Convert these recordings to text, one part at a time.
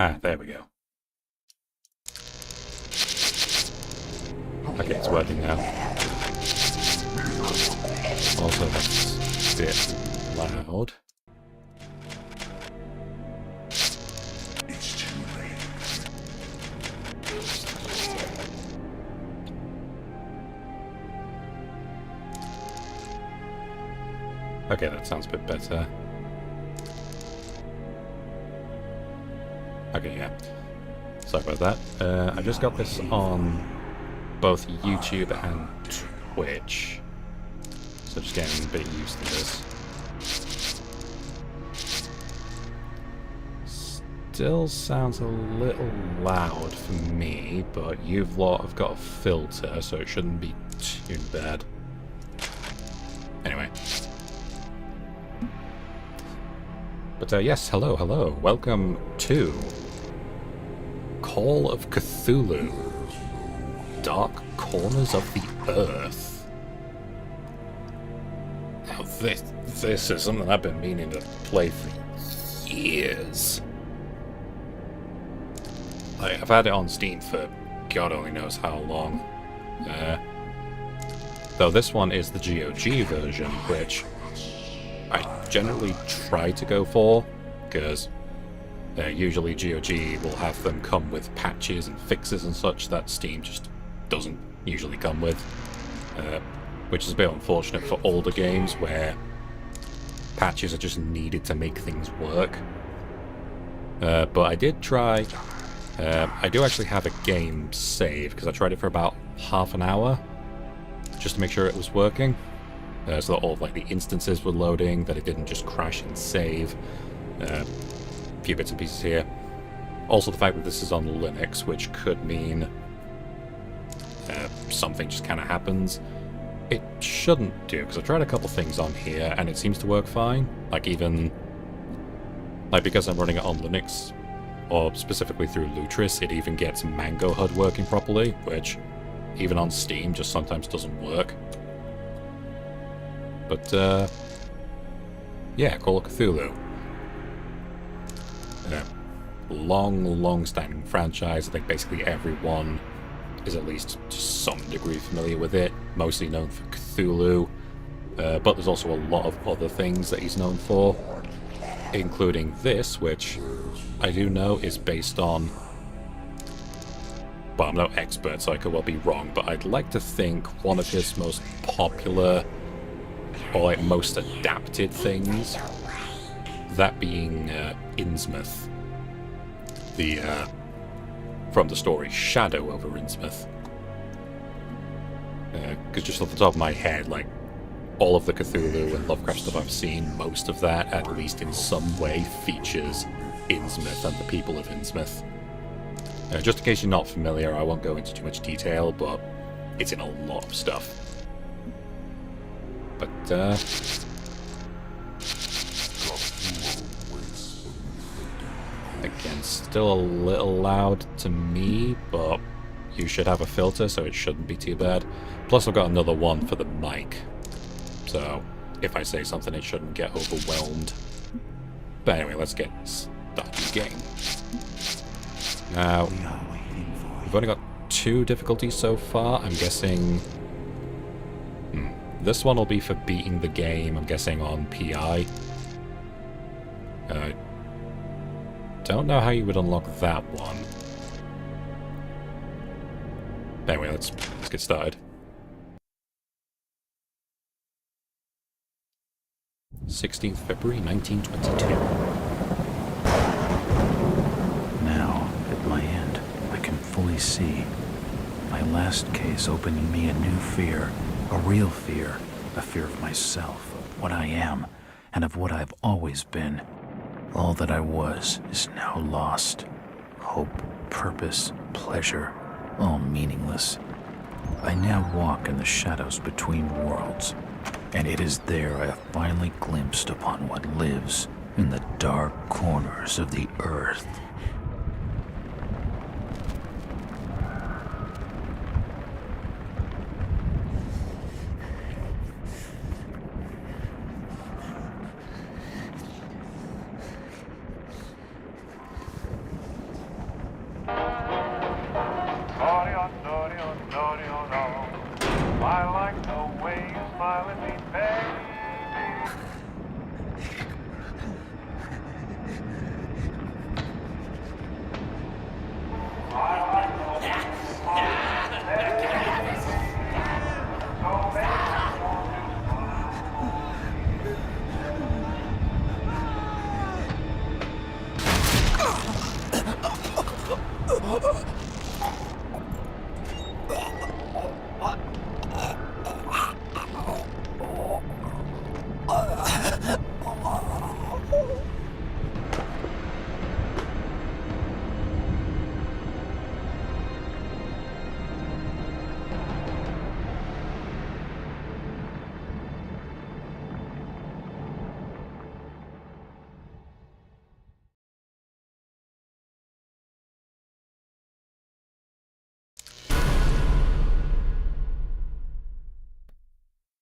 Ah, there we go. Okay, it's working now. Also, that's a bit loud. Okay, that sounds a bit better. Okay, yeah. Sorry about that. I just got this on both YouTube and Twitch. So just getting a bit used to this. Still sounds a little loud for me, but you've lot have got a filter, so it shouldn't be too bad. Anyway. But yes, hello. Welcome to Call of Cthulhu. Dark Corners of the Earth. Now this is something I've been meaning to play for years. I've had it on Steam for God only knows how long. Though this one is the GOG version, which I generally try to go for, because usually GOG will have them come with patches and fixes and such that Steam just doesn't usually come with, which is a bit unfortunate for older games where patches are just needed to make things work. But I did try. I do actually have a game saved, because I tried it for about half an hour, just to make sure it was working. So that all of, the instances were loading, that it didn't just crash and save. A few bits and pieces here. Also the fact that this is on Linux, which could mean something just kind of happens. It shouldn't do, because I've tried a couple things on here, and it seems to work fine. Because I'm running it on Linux, or specifically through Lutris, it even gets Mango HUD working properly, which even on Steam just sometimes doesn't work. But, yeah, Call of Cthulhu. Long-standing franchise. I think basically everyone is at least to some degree familiar with it. Mostly known for Cthulhu. But there's also a lot of other things that he's known for. Including this, which I do know is based on... Well, I'm no expert, so I could well be wrong, but I'd like to think one of his most popular... or most adapted things, that being Innsmouth, from the story Shadow over Innsmouth. Because just off the top of my head, all of the Cthulhu and Lovecraft stuff I've seen, most of that, at least in some way, features Innsmouth and the people of Innsmouth. Just in case you're not familiar, I won't go into too much detail, but it's in a lot of stuff. But, again, still a little loud to me, but you should have a filter, so it shouldn't be too bad. Plus, I've got another one for the mic, so if I say something, it shouldn't get overwhelmed. But anyway, let's get started game. Now, we've only got 2 difficulties so far. I'm guessing... this one will be for beating the game, I'm guessing, on PI. Don't know how you would unlock that one. Anyway, let's get started. 16th February 1922. Now, at my end, I can fully see. My last case opening me a new fear. A real fear. A fear of myself, of what I am, and of what I've always been. All that I was is now lost. Hope, purpose, pleasure, all meaningless. I now walk in the shadows between worlds, and it is there I have finally glimpsed upon what lives in the dark corners of the earth. The way you smile at me, baby.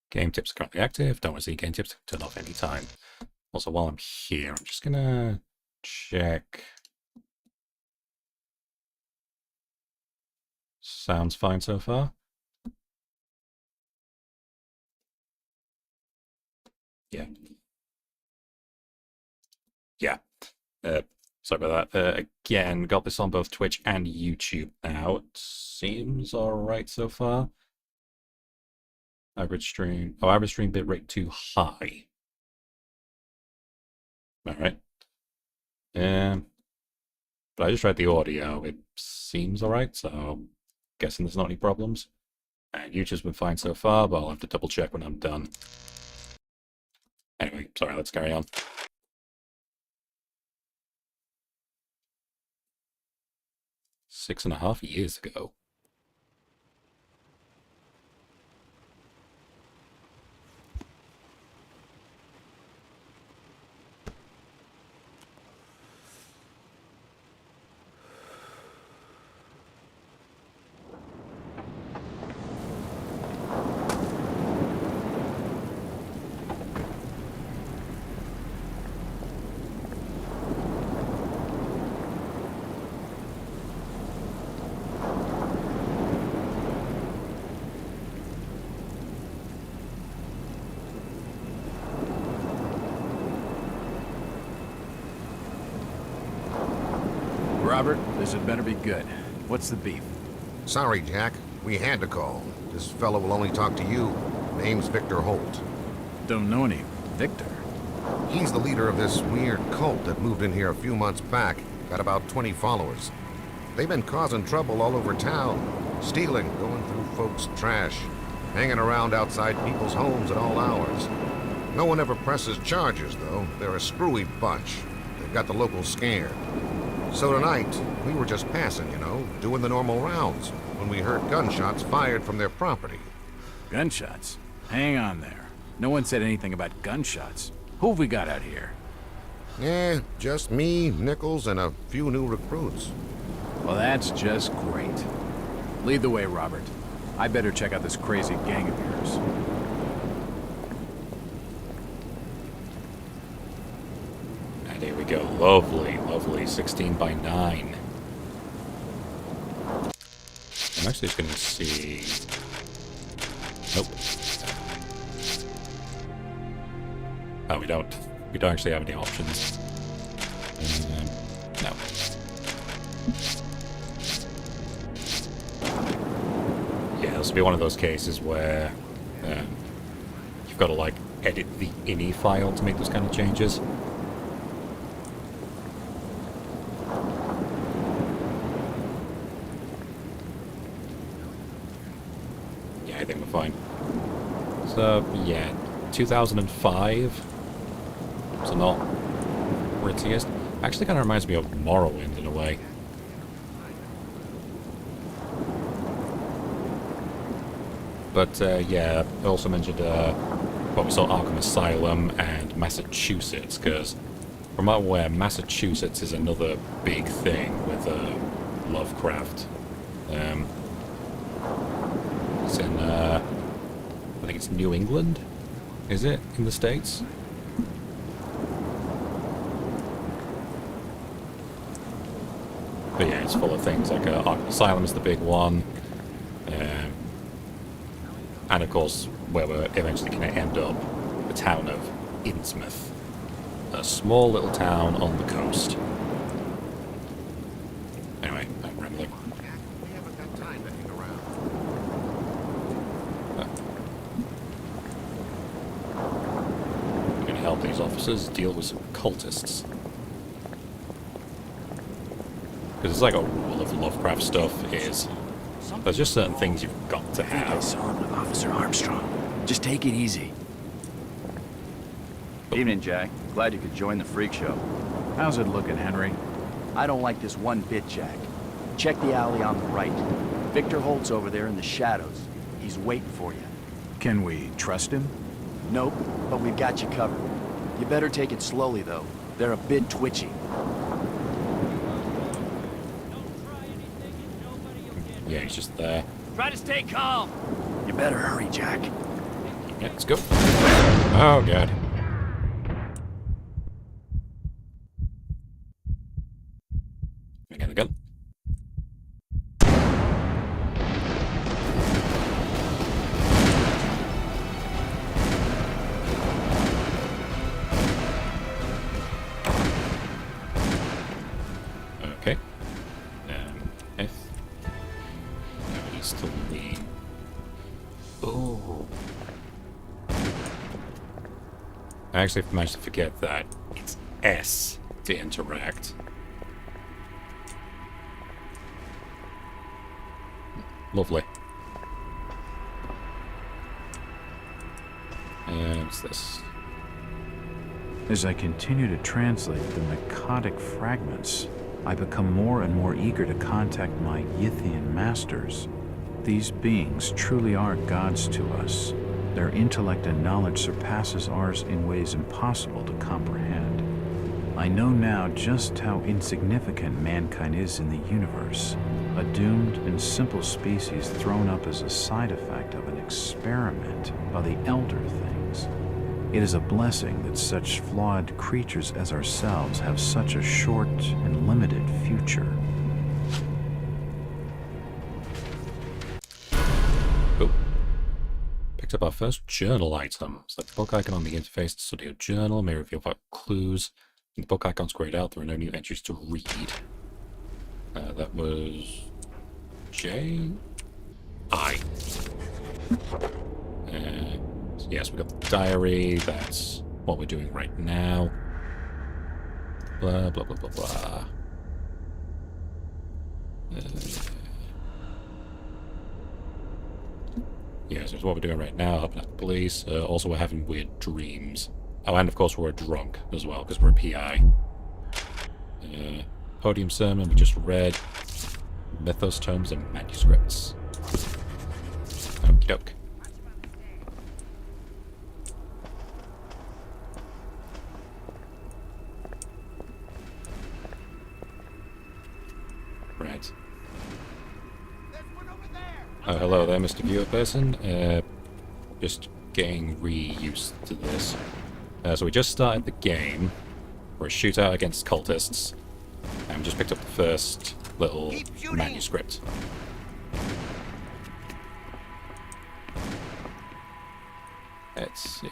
Game tips are currently active. Don't want to see game tips. Turn off anytime. Also, while I'm here, I'm just gonna check. Sounds fine so far. Yeah. Yeah. Sorry about that. Again, got this on both Twitch and YouTube now. It seems alright so far. Average stream. Oh, average stream bitrate too high. Alright. But I just read the audio. It seems alright, so guessing there's not any problems. And YouTube's been fine so far, but I'll have to double check when I'm done. Anyway, sorry, let's carry on. "6.5 years ago." Robert, this had better be good. What's the beef? Sorry, Jack. We had to call. This fellow will only talk to you. Name's Victor Holt. Don't know any Victor. He's the leader of this weird cult that moved in here a few months back. Got about 20 followers. They've been causing trouble all over town. Stealing, going through folks' trash, hanging around outside people's homes at all hours. No one ever presses charges, though. They're a screwy bunch. They've got the locals scared. So tonight, we were just passing, you know, doing the normal rounds, when we heard gunshots fired from their property. Gunshots? Hang on there. No one said anything about gunshots. Who have we got out here? Just me, Nichols, and a few new recruits. Well, that's just great. Lead the way, Robert. I better check out this crazy gang of yours. And here we go. Lovely, lovely 16 by 9. I'm actually just going to see... Nope. Oh, we don't actually have any options. No. Yeah, this will be one of those cases where you've got to, like, edit the ini file to make those kind of changes. Yeah, I think we're fine. So, yeah, 2005. So not prettiest. Actually kind of reminds me of Morrowind in a way. But yeah, I also mentioned what we saw Arkham Asylum and Massachusetts, because from what I'm aware, Massachusetts is another big thing with Lovecraft. It's in, I think it's New England, is it, in the States? But yeah, it's full of things like Arkham Asylum is the big one. And of course, where we're eventually going to end up, the town of Innsmouth. A small little town on the coast. Anyway, I'm rambling. Jack, we haven't got time to hang around. We're going to help these officers deal with some cultists. Because it's like a rule of Lovecraft stuff is there's just certain things you've got to I have. saw him with Officer Armstrong. Just take it easy. Evening, Jack. Glad you could join the freak show. How's it looking, Henry? I don't like this one bit, Jack. Check the alley on the right. Victor Holt's over there in the shadows. He's waiting for you. Can we trust him? Nope, but we've got you covered. You better take it slowly, though. They're a bit twitchy. Yeah, he's just there. Try to stay calm. You better hurry, Jack. Yeah, let's go. Oh, God. Again, again. Okay. F. No, he's still mean. Oh. I actually managed to forget that it's S to interact. Lovely. And what's this? As I continue to translate the Micotic fragments, I become more and more eager to contact my Yithian masters. These beings truly are gods to us. Their intellect and knowledge surpasses ours in ways impossible to comprehend. I know now just how insignificant mankind is in the universe, a doomed and simple species thrown up as a side effect of an experiment by the elder things. It is a blessing that such flawed creatures as ourselves have such a short and limited future. Oh. Picked up our first journal item. Select the book icon on the interface to study a journal, may reveal clues. When the book icon's grayed out, there are no new entries to read. That was J? I. So yes, we've got the diary. That's what we're doing right now. Blah, blah, blah, blah, blah. Yes, that's what we're doing right now, helping out the police. Also, we're having weird dreams. Oh, and of course we're drunk as well, because we're a PI. Podium sermon we just read. Mythos tomes and manuscripts. Okie doke. Right. Oh, hello there, Mr. Viewer person. Just getting re-used to this. So we just started the game for a shootout against cultists, and we just picked up the first little manuscript. Let's see.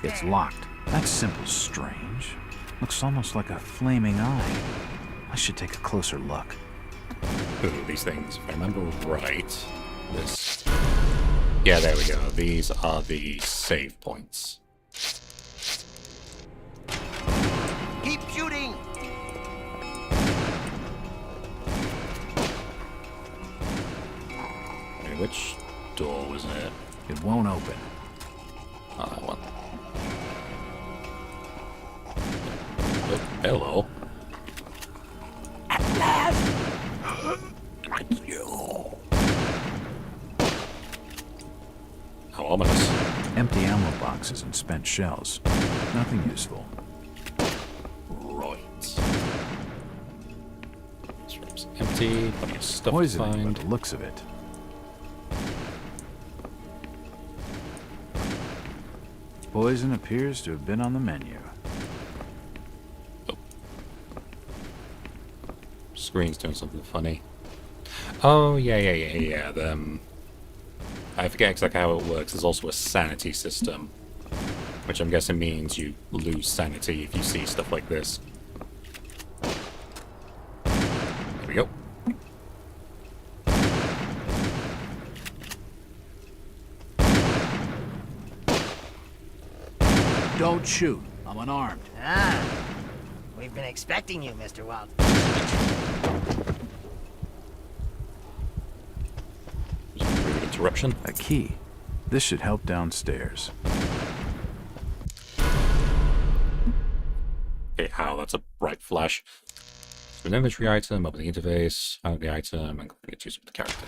It's locked. That symbol's strange. Looks almost like a flaming eye. I should take a closer look. Ooh, these things, if I remember right, this... Yeah, there we go. These are the save points. Keep shooting! Okay, which door was it? It won't open. Oh, that one. Oh, hello. At last! How ominous. Empty ammo boxes and spent shells. Nothing useful. Right. This room's empty. Plenty of stuff to Poisoning by find. the looks of it. Poison appears to have been on the menu. screen's doing something funny. Oh, yeah. I forget exactly how it works. There's also a sanity system, which I'm guessing means you lose sanity if you see stuff like this. Here we go. Don't shoot. I'm unarmed. Ah, we've been expecting you, Mr. Walt. Just a rude interruption. A key. This should help downstairs. Okay, ow, that's a bright flash. So an inventory item, open the interface, out the item, and get to use with the character.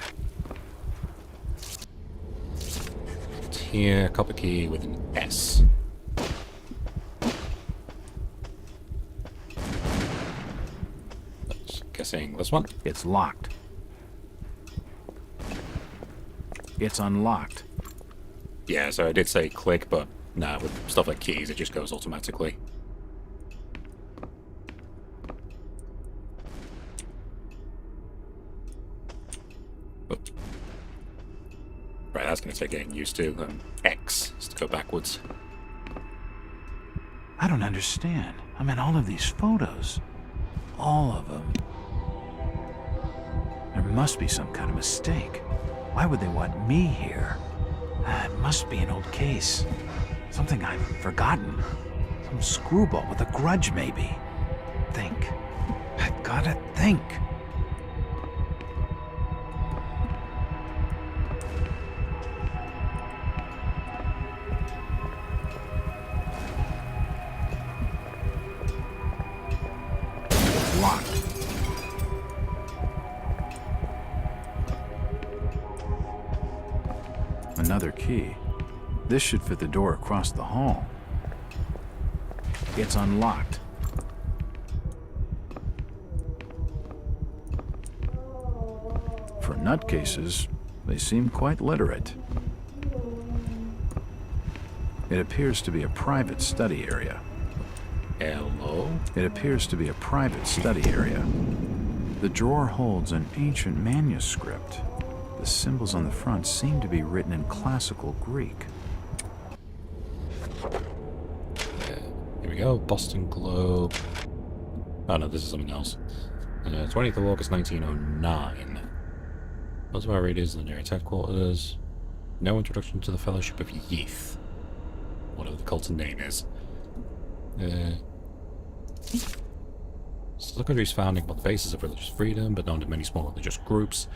And here, copper key with an S. Guessing this one? It's locked. It's unlocked. Yeah, so I did say click, but nah, with stuff like keys, it just goes automatically. Oh. Right, that's going to take getting used to. X is to go backwards. I don't understand. I'm in all of these photos. All of them. There must be some kind of mistake. Why would they want me here? It must be an old case. Something I've forgotten. Some screwball with a grudge, maybe. Think. I gotta think. It's locked. Another key. This should fit the door across the hall. It's unlocked. For nutcases, they seem quite literate. It appears to be a private study area. Hello? It appears to be a private study area. The drawer holds an ancient manuscript. The symbols on the front seem to be written in classical Greek. Here we go. Boston Globe. Oh no, this is something else. 20th of August 1909. Most of our readers in the nearest headquarters. No introduction to the Fellowship of Yeath. Whatever the cult's name is. So the country's founding on the basis of religious freedom, but known to many small religious groups.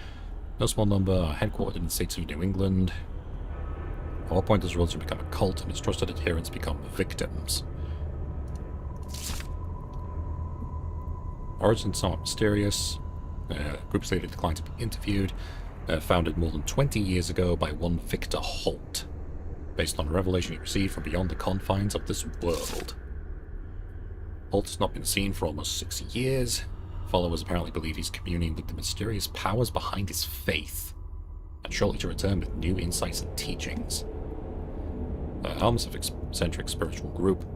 No small number are headquartered in the states of New England. At what point does religion become a cult and its trusted adherents become victims? Origin somewhat mysterious. Group's leader declined to be interviewed. Founded more than 20 years ago by one Victor Holt, based on a revelation he received from beyond the confines of this world. Holt has not been seen for almost 6 years. Followers apparently believe he's communing with the mysterious powers behind his faith, and shortly to return with new insights and teachings. Almost of eccentric spiritual group.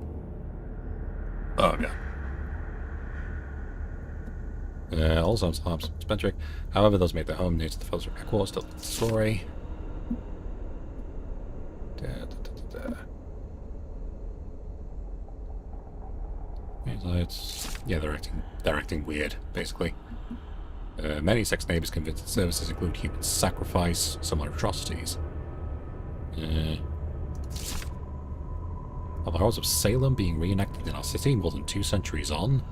Oh, yeah. Also, harms eccentric. However, those made their home near to the Fellowship headquarters tell the story. Yeah, they're acting weird, basically. Many sex neighbors convinced that services include human sacrifice, similar atrocities. Of the horrors of Salem being reenacted in our city more than 2 centuries on.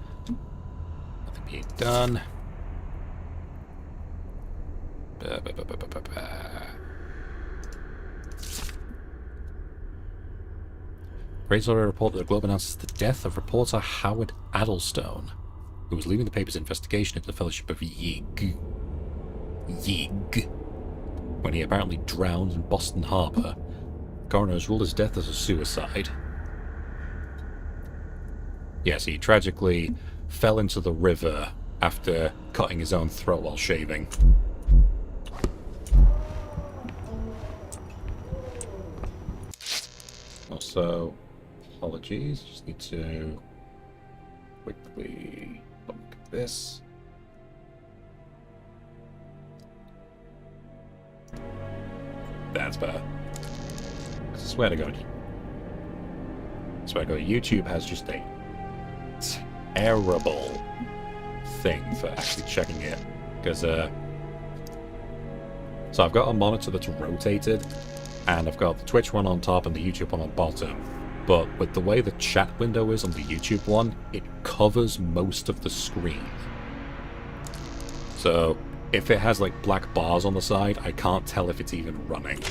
Nothing being done. Great Story report that the Globe announces the death of reporter Howard Addlestone, who was leading the paper's investigation into the Fellowship of Yig, when he apparently drowned in Boston Harbor. The coroner has ruled his death as a suicide. Yes, he tragically fell into the river after cutting his own throat while shaving. Also, apologies, just need to quickly look at this. That's better. I swear to God. I swear to God, YouTube has just a terrible thing for actually checking it. Because, so I've got a monitor that's rotated, and I've got the Twitch one on top and the YouTube one on bottom. But with the way the chat window is on the YouTube one, it covers most of the screen. So, if it has like black bars on the side, I can't tell if it's even running.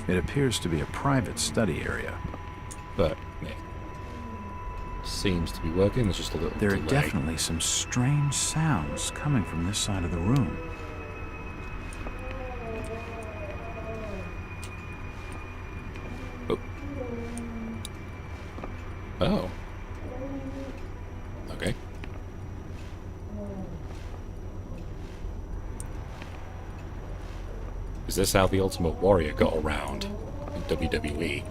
It appears to be a private study area. But, yeah. Seems to be working, there's just a little There are delay. definitely some strange sounds coming from this side of the room. Oh. Okay. Is this how the Ultimate Warrior got around in WWE?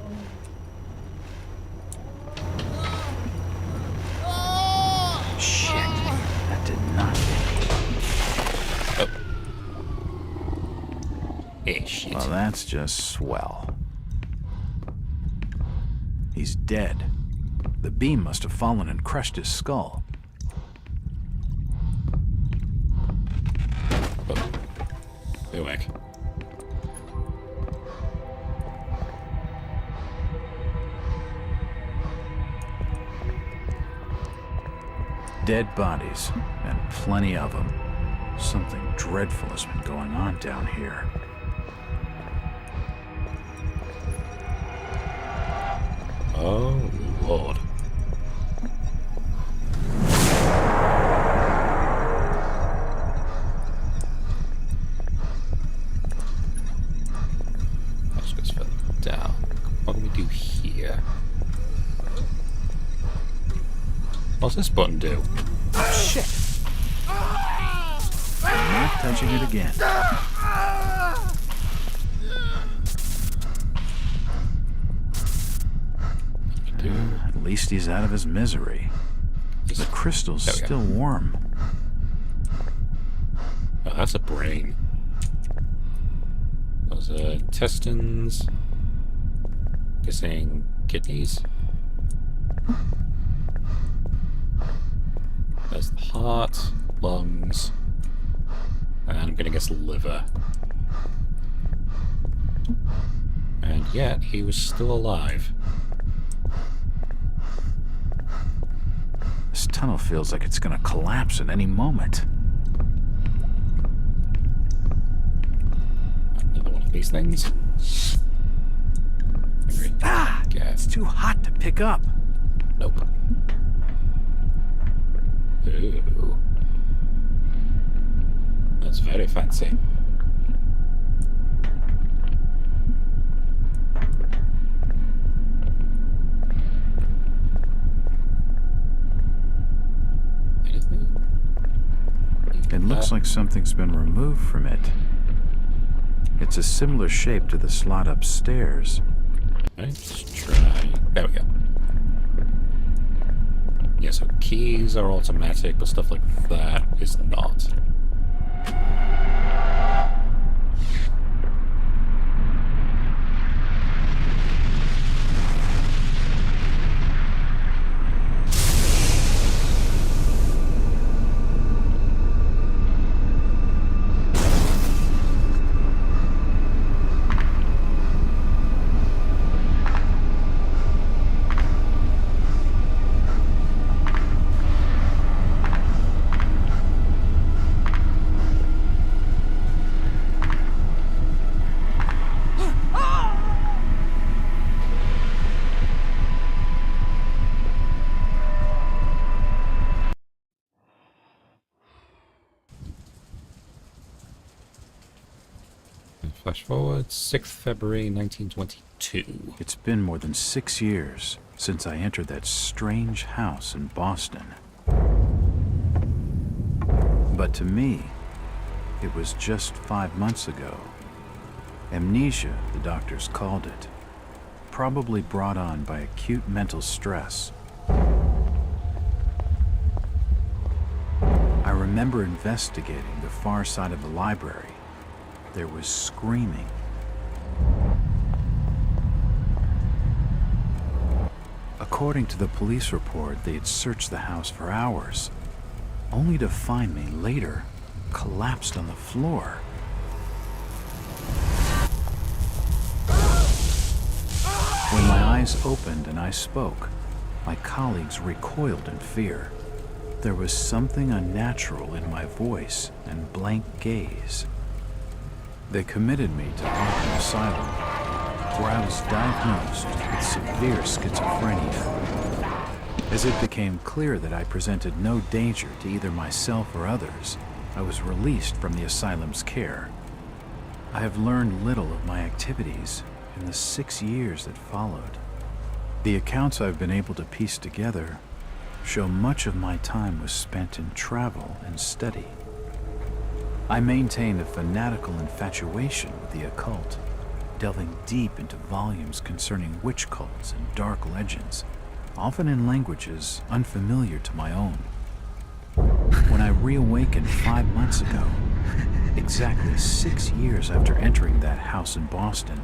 Shit. That did not hit. Eh, shit. Well, that's just swell. He's dead. The beam must have fallen and crushed his skull. Oh. Ew, heck. Dead bodies, and plenty of them. Something dreadful has been going on down here. Oh, Lord. Let's go further down. What can we do here? What's this button do? Shit! I'm not touching it again. At least he's out of his misery. The crystal's There we go. still warm. Oh, that's a brain. Those intestines. Guessing kidneys. There's the heart, lungs, and I'm gonna guess liver. And yet, he was still alive. This tunnel feels like it's gonna collapse at any moment. Another one of these things. Ah! Gas. It's too hot to pick up. Nope. Ooh. That's very fancy. Anything? It looks like something's been removed from it. It's a similar shape to the slot upstairs. Let's try. There we go. Yeah, so keys are automatic, but stuff like that is not. Flash forward, 6th February 1922. It's been more than 6 years since I entered that strange house in Boston. But to me, it was just 5 months ago. Amnesia, the doctors called it. Probably brought on by acute mental stress. I remember investigating the far side of the library there was screaming. According to the police report, they had searched the house for hours, only to find me later collapsed on the floor. When my eyes opened and I spoke, my colleagues recoiled in fear. There was something unnatural in my voice and blank gaze. They committed me to Arkham Asylum, where I was diagnosed with severe schizophrenia. As it became clear that I presented no danger to either myself or others, I was released from the asylum's care. I have learned little of my activities in the 6 years that followed. The accounts I've been able to piece together show much of my time was spent in travel and study. I maintained a fanatical infatuation with the occult, delving deep into volumes concerning witch cults and dark legends, often in languages unfamiliar to my own. When I reawakened 5 months ago, exactly 6 years after entering that house in Boston,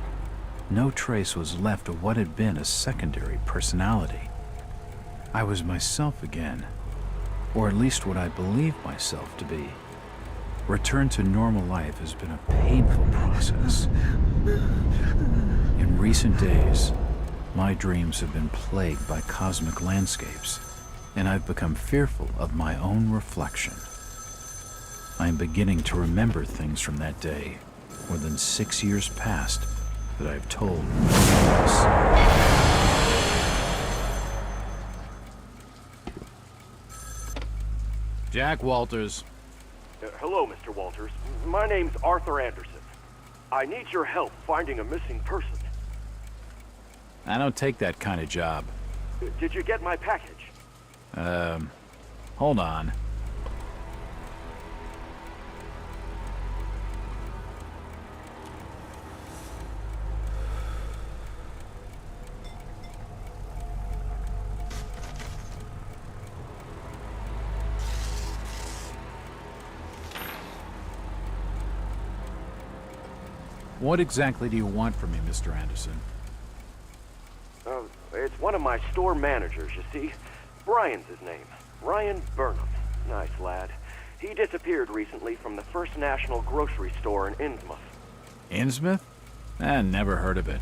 no trace was left of what had been a secondary personality. I was myself again, or at least what I believed myself to be. Return to normal life has been a painful process. In recent days, my dreams have been plagued by cosmic landscapes, and I've become fearful of my own reflection. I am beginning to remember things from that day, more than 6 years past, that I've told no one else. Jack Walters. Hello, Mr. Walters. My name's Arthur Anderson. I need your help finding a missing person. I don't take that kind of job. Did you get my package? Hold on. What exactly do you want from me, Mr. Anderson? It's one of my store managers, you see. Brian's his name. Ryan Burnham. Nice lad. He disappeared recently from the First National grocery store in Innsmouth. Innsmouth? Never heard of it.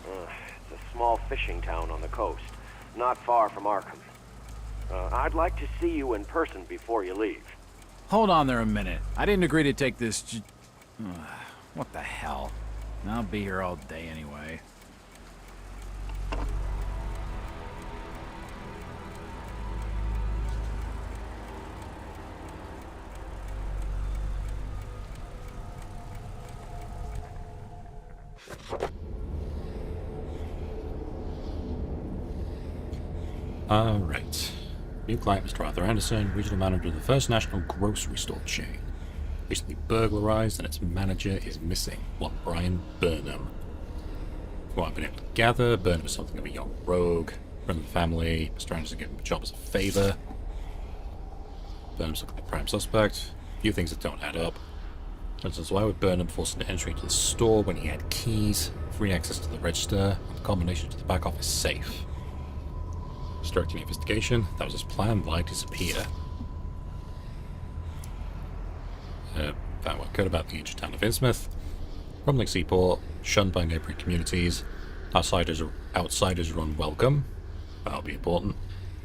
It's a small fishing town on the coast, not far from Arkham. I'd like to see you in person before you leave. Hold on there a minute. I didn't agree to take this what the hell? I'll be here all day anyway. Alright. New client, Mr. Arthur Anderson, regional manager of the First National grocery store chain. Recently burglarized and its manager is missing, one Brian Burnham. From what I've been able to gather, Burnham is something of a young rogue, friend of the family. Mr. Anderson gave him a job as a favor. Burnham's looking like a prime suspect. A few things that don't add up. For instance, why would Burnham force an entry into the store when he had keys, free access to the register, and the combination to the back office safe? Obstructing investigation, that was his plan. Why disappear? Found what I could about the ancient town of Innsmouth. Crumbling seaport, shunned by neighbouring communities. Outsiders are unwelcome. That'll be important.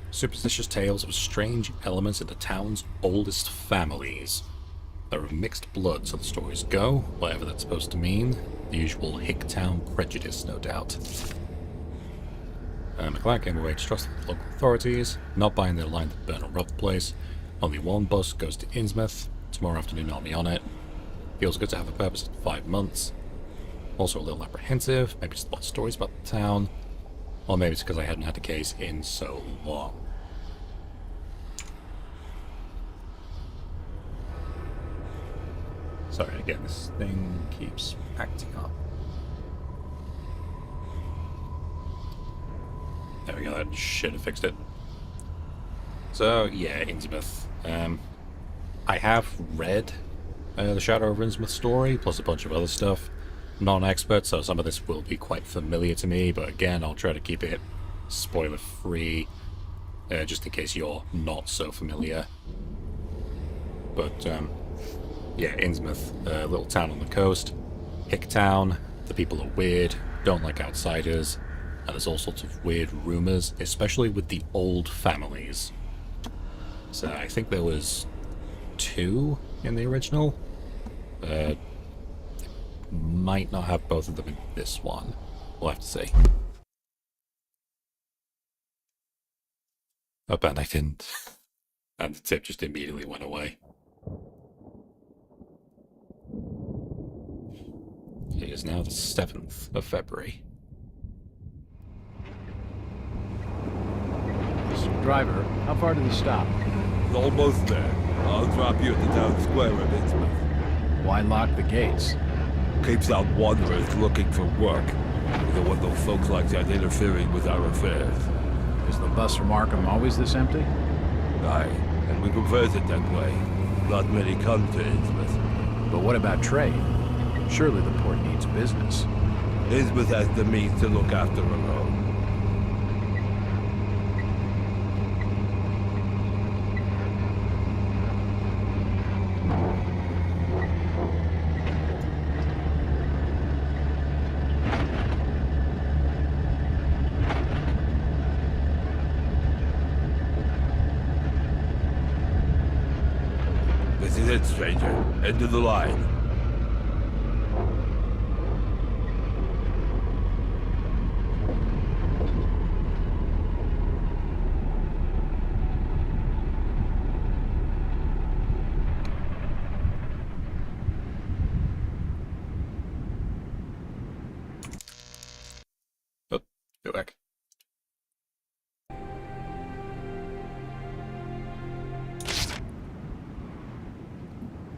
Superstitious tales of strange elements in the town's oldest families. They're of mixed blood, so the stories go, whatever that's supposed to mean. The usual Hicktown prejudice, no doubt. McClack came away distrusting the local authorities, not buying their line that Burnham robbed the place. Only one bus goes to Innsmouth. Tomorrow afternoon I'll be on it. Feels good to have a purpose in 5 months. Also a little apprehensive, maybe just a lot of stories about the town. Or maybe it's because I hadn't had a case in so long. Sorry, again, this thing keeps acting up. There we go, that should have fixed it. So, yeah, Innsmouth. I have read the Shadow of Innsmouth story, plus a bunch of other stuff. Non-expert, so some of this will be quite familiar to me, but again, I'll try to keep it spoiler-free, just in case you're not so familiar. But, yeah, Innsmouth, a little town on the coast, hick town, the people are weird, don't like outsiders, and there's all sorts of weird rumours, especially with the old families. So I think there was 2 in the original. Might not have both of them in this one. We'll have to see. Oh, and I didn't. And the tip just immediately went away. It is now the 7th of February. Driver, how far did he stop? Almost there. I'll drop you at the town square of Innsmouth. Why lock the gates? Keeps out wanderers looking for work. We don't want those folks like that interfering with our affairs. Is the bus from Arkham always this empty? Aye, and we prefers it that way. Not many come to Innsmouth. But what about trade? Surely the port needs business. Innsmouth has the means to look after her own. This is it, stranger. End of the line. Oh, go back.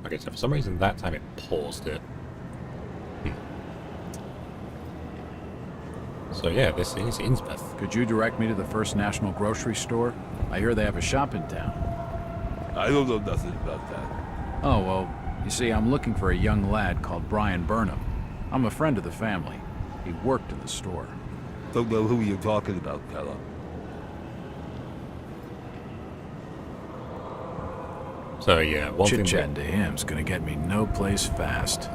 Okay, so for some reason that time it paused it. So yeah, this is Innsmouth. Could you direct me to the First National Grocery Store? I hear they have a shop in town. I don't know nothing about that. Oh, well, you see, I'm looking for a young lad called Brian Burnham. I'm a friend of the family. He worked in the store. Don't know who you're talking about, fella. So yeah, one thing Chit-chatting to him's gonna get me no place fast.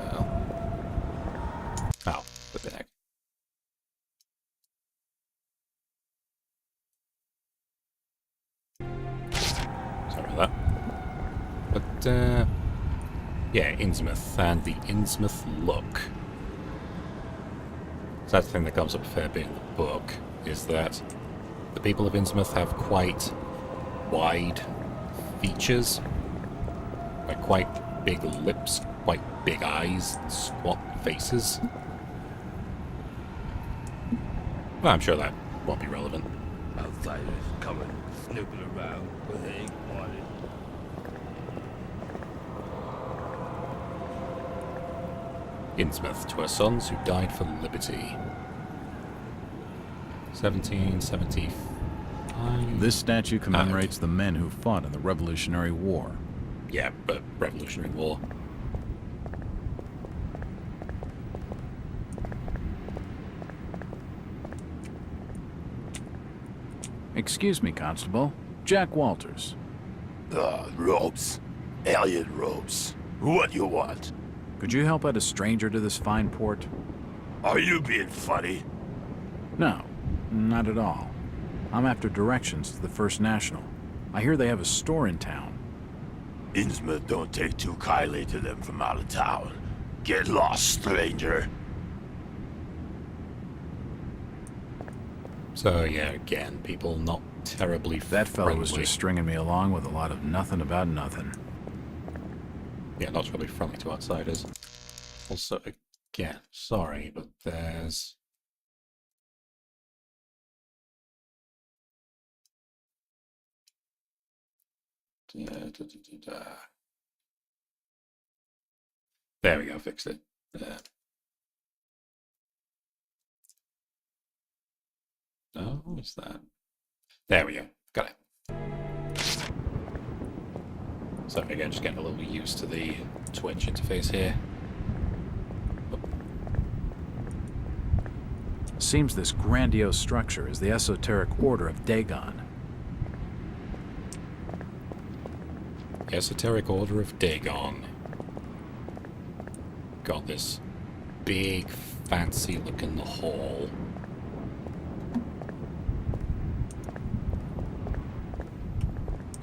Oh, what the heck? Sorry about that. But, yeah, Innsmouth and the Innsmouth look. So that's the thing that comes up a fair bit in the book, is that the people of Innsmouth have quite wide features. Like quite big lips, quite big eyes, and squat faces. Well, I'm sure that won't be relevant. Outsiders coming, snooping around where they ain't wanted. Innsmouth, to her sons who died for liberty. 1775. This statue commemorates the men who fought in the Revolutionary War. Yeah, but Revolutionary War. Excuse me, Constable. Jack Walters. Robes. Alien robes. What you want? Could you help out a stranger to this fine port? Are you being funny? No, not at all. I'm after directions to the First National. I hear they have a store in town. Innsmouth don't take too kindly to them from out of town. Get lost, stranger. So yeah, again, people not terribly That fellow was friendly. just stringing me along with a lot of nothing about nothing. Yeah, not terribly friendly to outsiders. Also, again, sorry, but there's... There we go, fixed it. Oh, what's that? There we go, got it. So again, just getting a little used to the Twitch interface here. Seems this grandiose structure is the esoteric order of Dagon. Esoteric Order of Dagon. Got this big, fancy looking hall.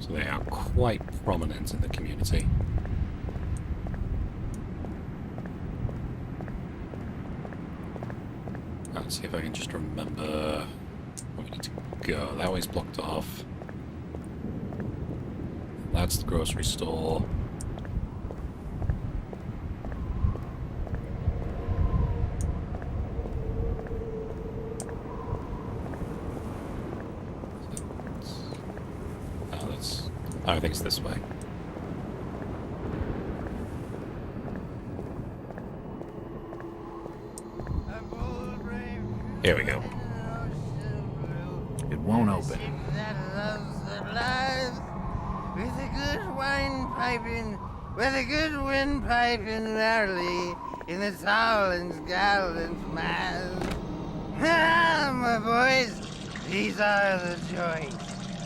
So they are quite prominent in the community. Let's see if I can just remember where we need to go. That way's blocked off. That's the grocery store. I think it's this way. Here we go. It won't open. With a good wine piping, with a good wind piping early in the tall and gallant mass. Ah, my boys, these are the joys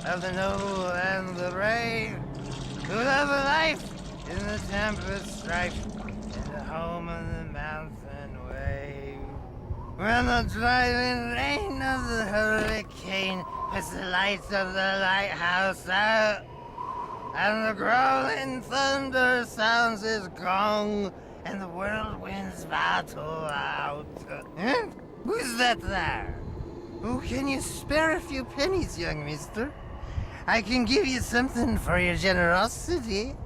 of the noble and the brave, who love a life in the tempest strife, and a home on the mountain wave. When the driving rain of the hurricane puts the lights of the lighthouse out, and the growling thunder sounds his gong, and the whirlwinds battle out. Huh? Who's that there? Oh, can you spare a few pennies, young mister? I can give you something for your generosity.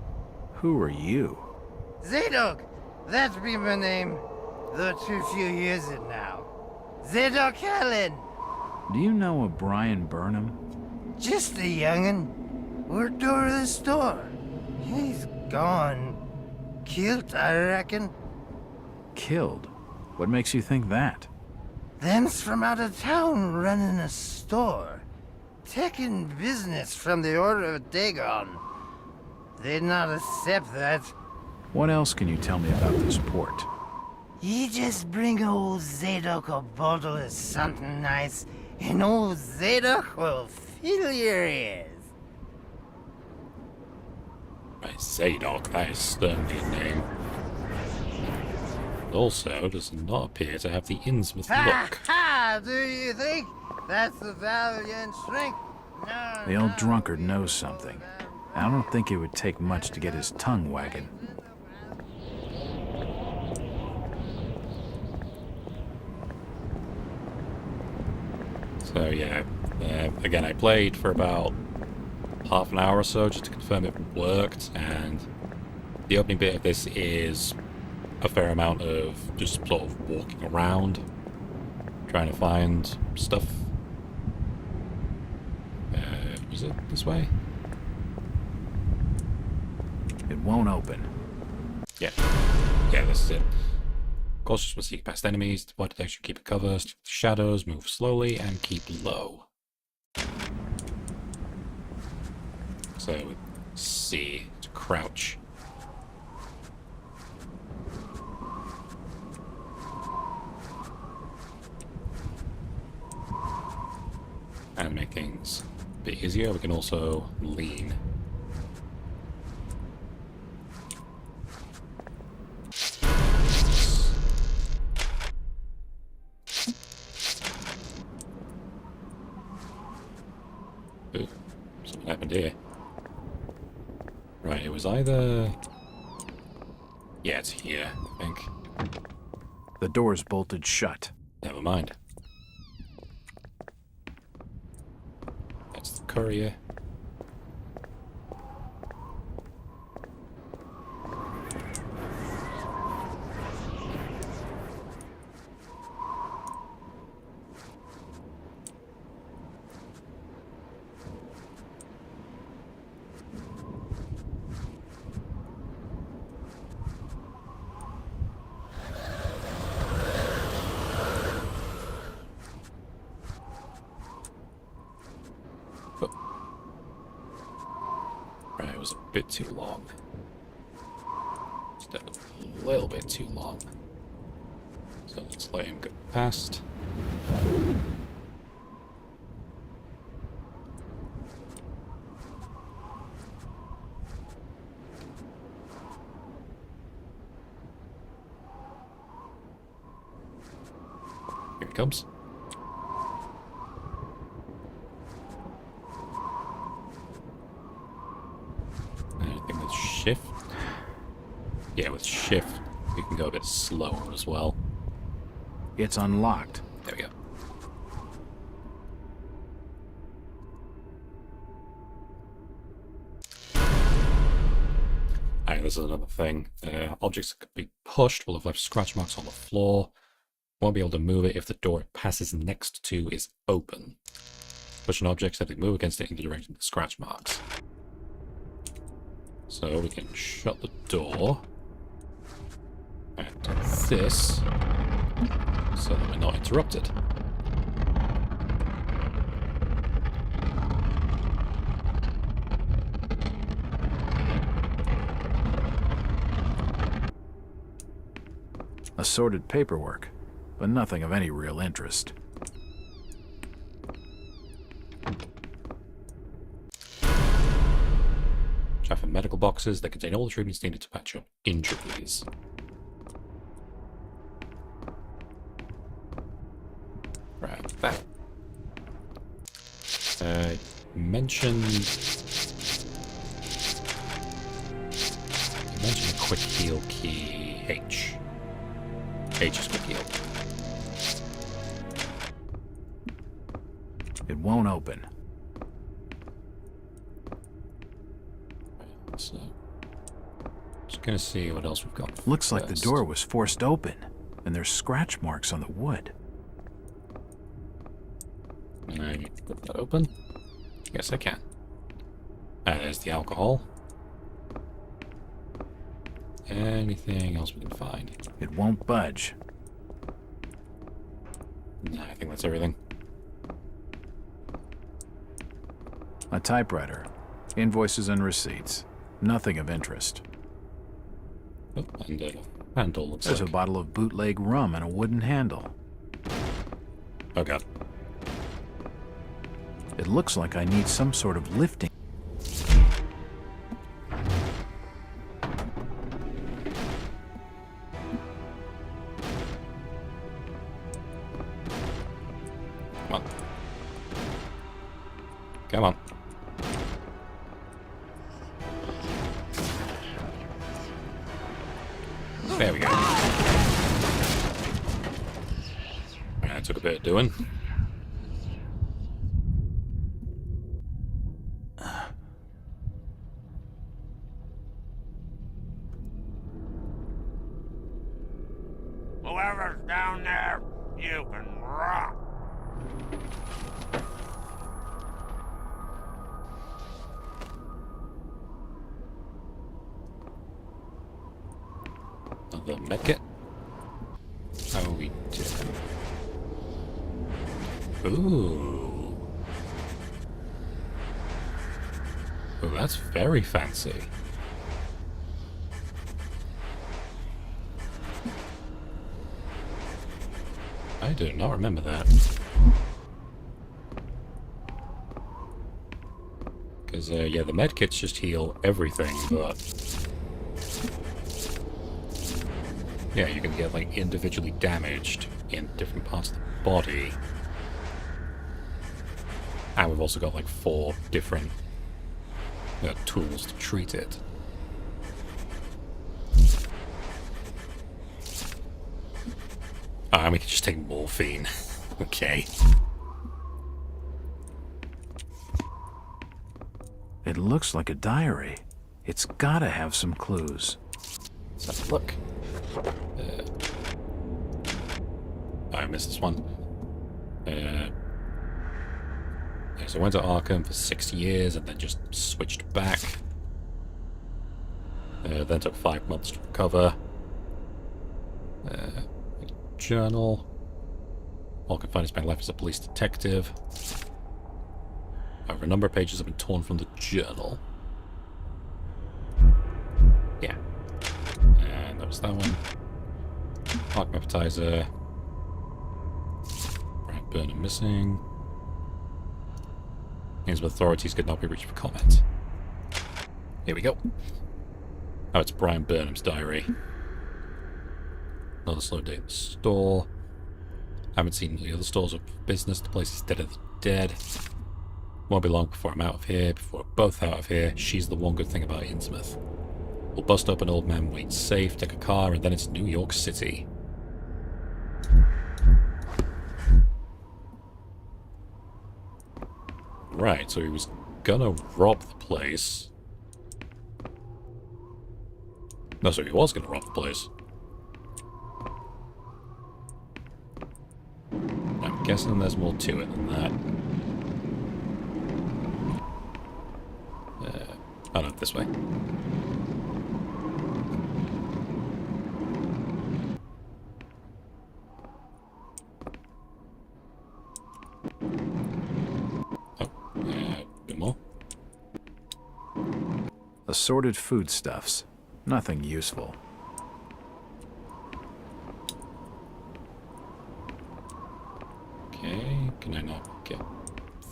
Who are you? Zadok, that be my name, though too few use it now. Zadok Allen. Do you know a Brian Burnham? Just a young'un. Worked over the store. He's gone. Killed, I reckon. Killed? What makes you think that? Them's from out of town running a store. Taking business from the Order of Dagon. They'd not accept that. What else can you tell me about this port? You just bring old Zadok a bottle of something nice, and old Zadok will fill your ears. Right, Zadok, that is certainly a name. Also, does not appear to have the Innsmouth look. Ha! Do you think that's the valiant shrink? No, The old drunkard knows something. I don't think it would take much to get his tongue wagging. So yeah, again, I played for about half an hour or so just to confirm it worked, and the opening bit of this is a fair amount of just sort of walking around, trying to find stuff. Was it this way? It won't open. Yeah, this is it. Cautious when seeking past enemies, avoid detection, keep it cover, stick to shadows, move slowly, and keep low. So, C, to crouch. And to make things a bit easier, we can also lean. Ooh, something happened here. Right, it was either... Yeah, it's here, I think. The door's bolted shut. Never mind. That's the courier. bit too long. Just a little bit too long. So let's let him go past. Here he comes. Anything with shift? Yeah, with shift, we can go a bit slower as well. It's unlocked. There we go. Alright, this is another thing. Objects that could be pushed will have left scratch marks on the floor. Won't be able to move it if the door it passes next to is open. Push an object, simply move against it in the direction of the scratch marks. So we can shut the door. And do this, so that we're not interrupted. Assorted paperwork, but nothing of any real interest. Check for medical boxes that contain all the treatments needed to patch up injuries. Right, that. Mentioned a quick heal key, H. H is quick heal. It won't open. So, just gonna see what else we've got. Looks like the first. door was forced open, and there's scratch marks on the wood. Can I flip that open? Yes, I can. There's the alcohol. Anything else we can find? It won't budge. Nah, I think that's everything. A typewriter. Invoices and receipts. Nothing of interest. Oh, and a handle looks There's like. a bottle of bootleg rum and a wooden handle. Oh god. It looks like I need some sort of lifting. Come on. Come on. There we go. That took a bit of doing. Whoever's down there, you can rot. Another medkit. How we do? Ooh. Oh, that's very fancy. I do not remember that. Because, yeah, the medkits just heal everything, but... yeah, you can get, like, individually damaged in different parts of the body. And we've also got, like, 4 different tools to treat it. We can just take morphine. Okay. It looks like a diary. It's gotta have some clues. Let's have a look. I missed this one. So I went to Arkham for 6 years and then just switched back. Then took 5 months to recover. Journal. All I can find is my life as a police detective. However, a number of pages have been torn from the journal. What's that one? Welcome appetizer. Brian Burnham missing. Innsmouth authorities could not be reached for comment. Here we go. Oh, it's Brian Burnham's diary. Another slow day at the store. Haven't seen the other stores of business. The place is dead of the dead. Won't be long before I'm out of here. Before we're both out of here. She's the one good thing about Innsmouth. We'll bust up an old man, wait safe, take a car, and then it's New York City. Right, so he was gonna rob the place. No, so he was gonna rob the place. I'm guessing there's more to it than that. Oh no, this way. Bit more. Assorted foodstuffs. Nothing useful. Okay, can I not get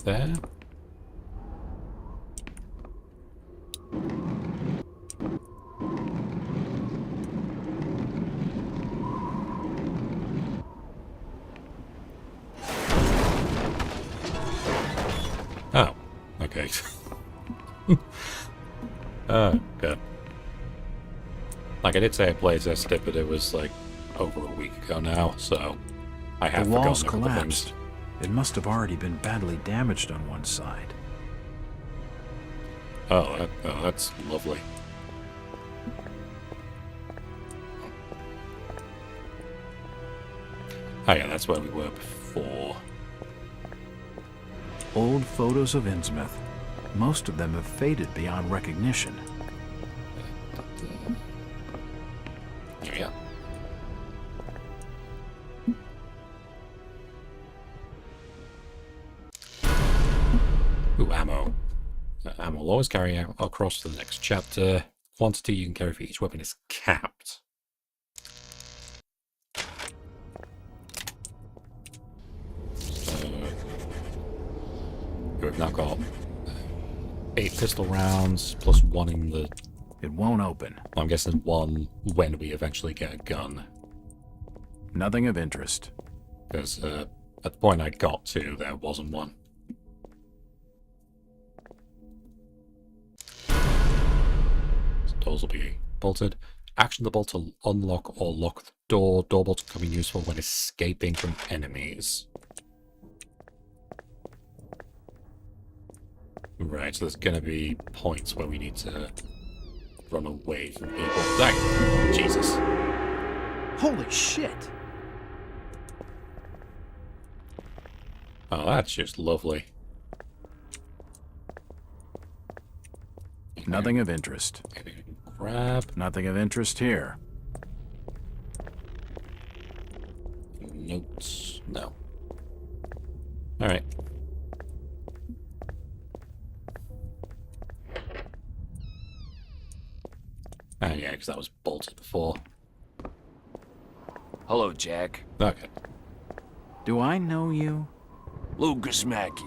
there? Oh, okay. Oh, good. Like, I did say I playtested it, but it was, like, over a week ago now, so I have The walls forgotten a couple collapsed. things. It must have already been badly damaged on one side. Oh, that's lovely. Oh yeah, that's where we were before. Old photos of Innsmouth. Most of them have faded beyond recognition. There we go. Ooh, ammo. Ammo will always carry out across to the next chapter. Quantity you can carry for each weapon is capped. We've now got 8 pistol rounds, plus 1 in the... It won't open. I'm guessing 1 when we eventually get a gun. Nothing of interest. Because at the point I got to, there wasn't one. So doors will be bolted. Action the bolt to unlock or lock the door. Door bolts can be useful when escaping from enemies. Right, so there's gonna be points where we need to run away from people. Dang! Jesus. Holy shit! Oh, that's just lovely. Nothing of interest. Maybe grab. Nothing of interest here. Notes. No. Alright. Oh yeah, because that was bolted before. Hello, Jack. Okay. Do I know you? Lucas Mackey.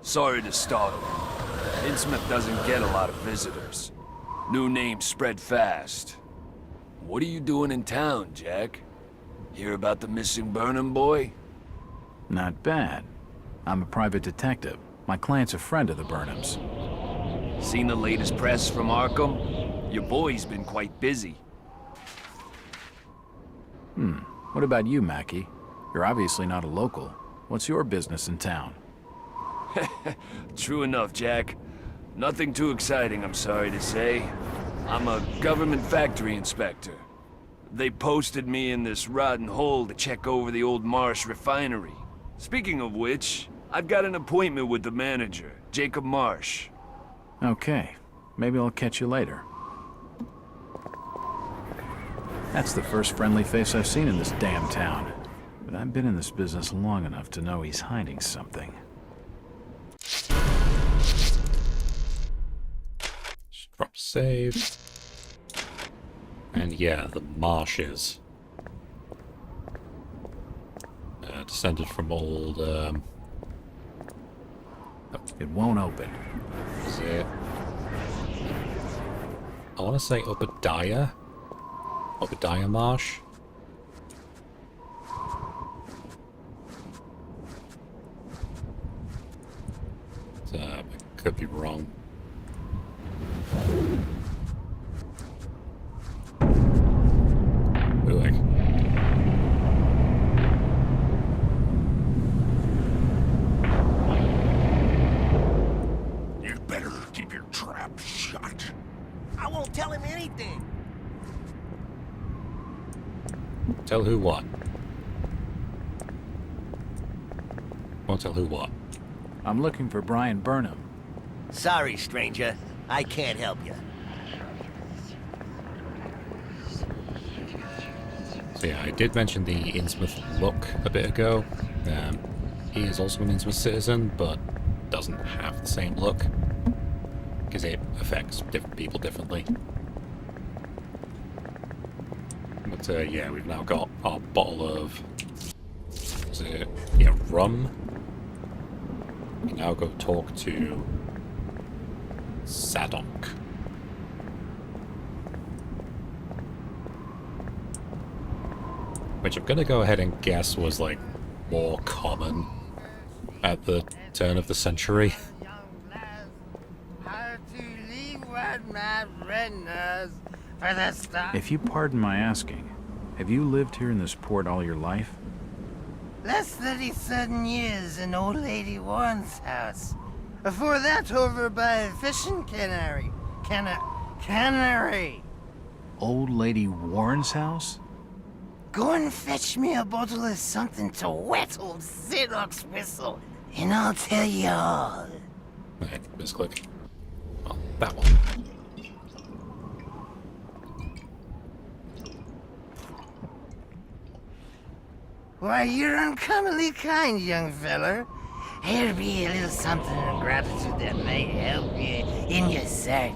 Sorry to startle you. Innsmouth doesn't get a lot of visitors. New names spread fast. What are you doing in town, Jack? Hear about the missing Burnham boy? Not bad. I'm a private detective. My client's a friend of the Burnhams. Seen the latest press from Arkham? Your boy's been quite busy. What about you, Mackie? You're obviously not a local. What's your business in town? True enough, Jack. Nothing too exciting, I'm sorry to say. I'm a government factory inspector. They posted me in this rotten hole to check over the old Marsh refinery. Speaking of which, I've got an appointment with the manager, Jacob Marsh. Okay. Maybe I'll catch you later. That's the first friendly face I've seen in this damn town. But I've been in this business long enough to know he's hiding something. Drop save. And yeah, the marshes. Descended from old, It won't open. is it? I want to say Obadiah Marsh. I could be wrong. Ooh, You better keep your trap shut. I won't tell him anything. Tell who what? Won't tell who what? I'm looking for Brian Burnham. Sorry, stranger. I can't help you. So yeah, I did mention the Innsmouth look a bit ago. He is also an Innsmouth citizen, but doesn't have the same look. Because it affects different people differently. But yeah, we've now got our bottle of... Is it? Yeah, rum. We can now go talk to... Sadok. Which I'm gonna go ahead and guess was, like, more common at the turn of the century. If you pardon my asking, have you lived here in this port all your life? Last 37 years in old lady Warren's house. Before that, over by fishing cannery. Cannery. Old Lady Warren's house? Go and fetch me a bottle of something to wet old Zadok's whistle, and I'll tell you all. Okay, misclick. Oh, that one. Why, you're uncommonly kind, young feller. Here'll be a little something in gratitude that might help you in your search.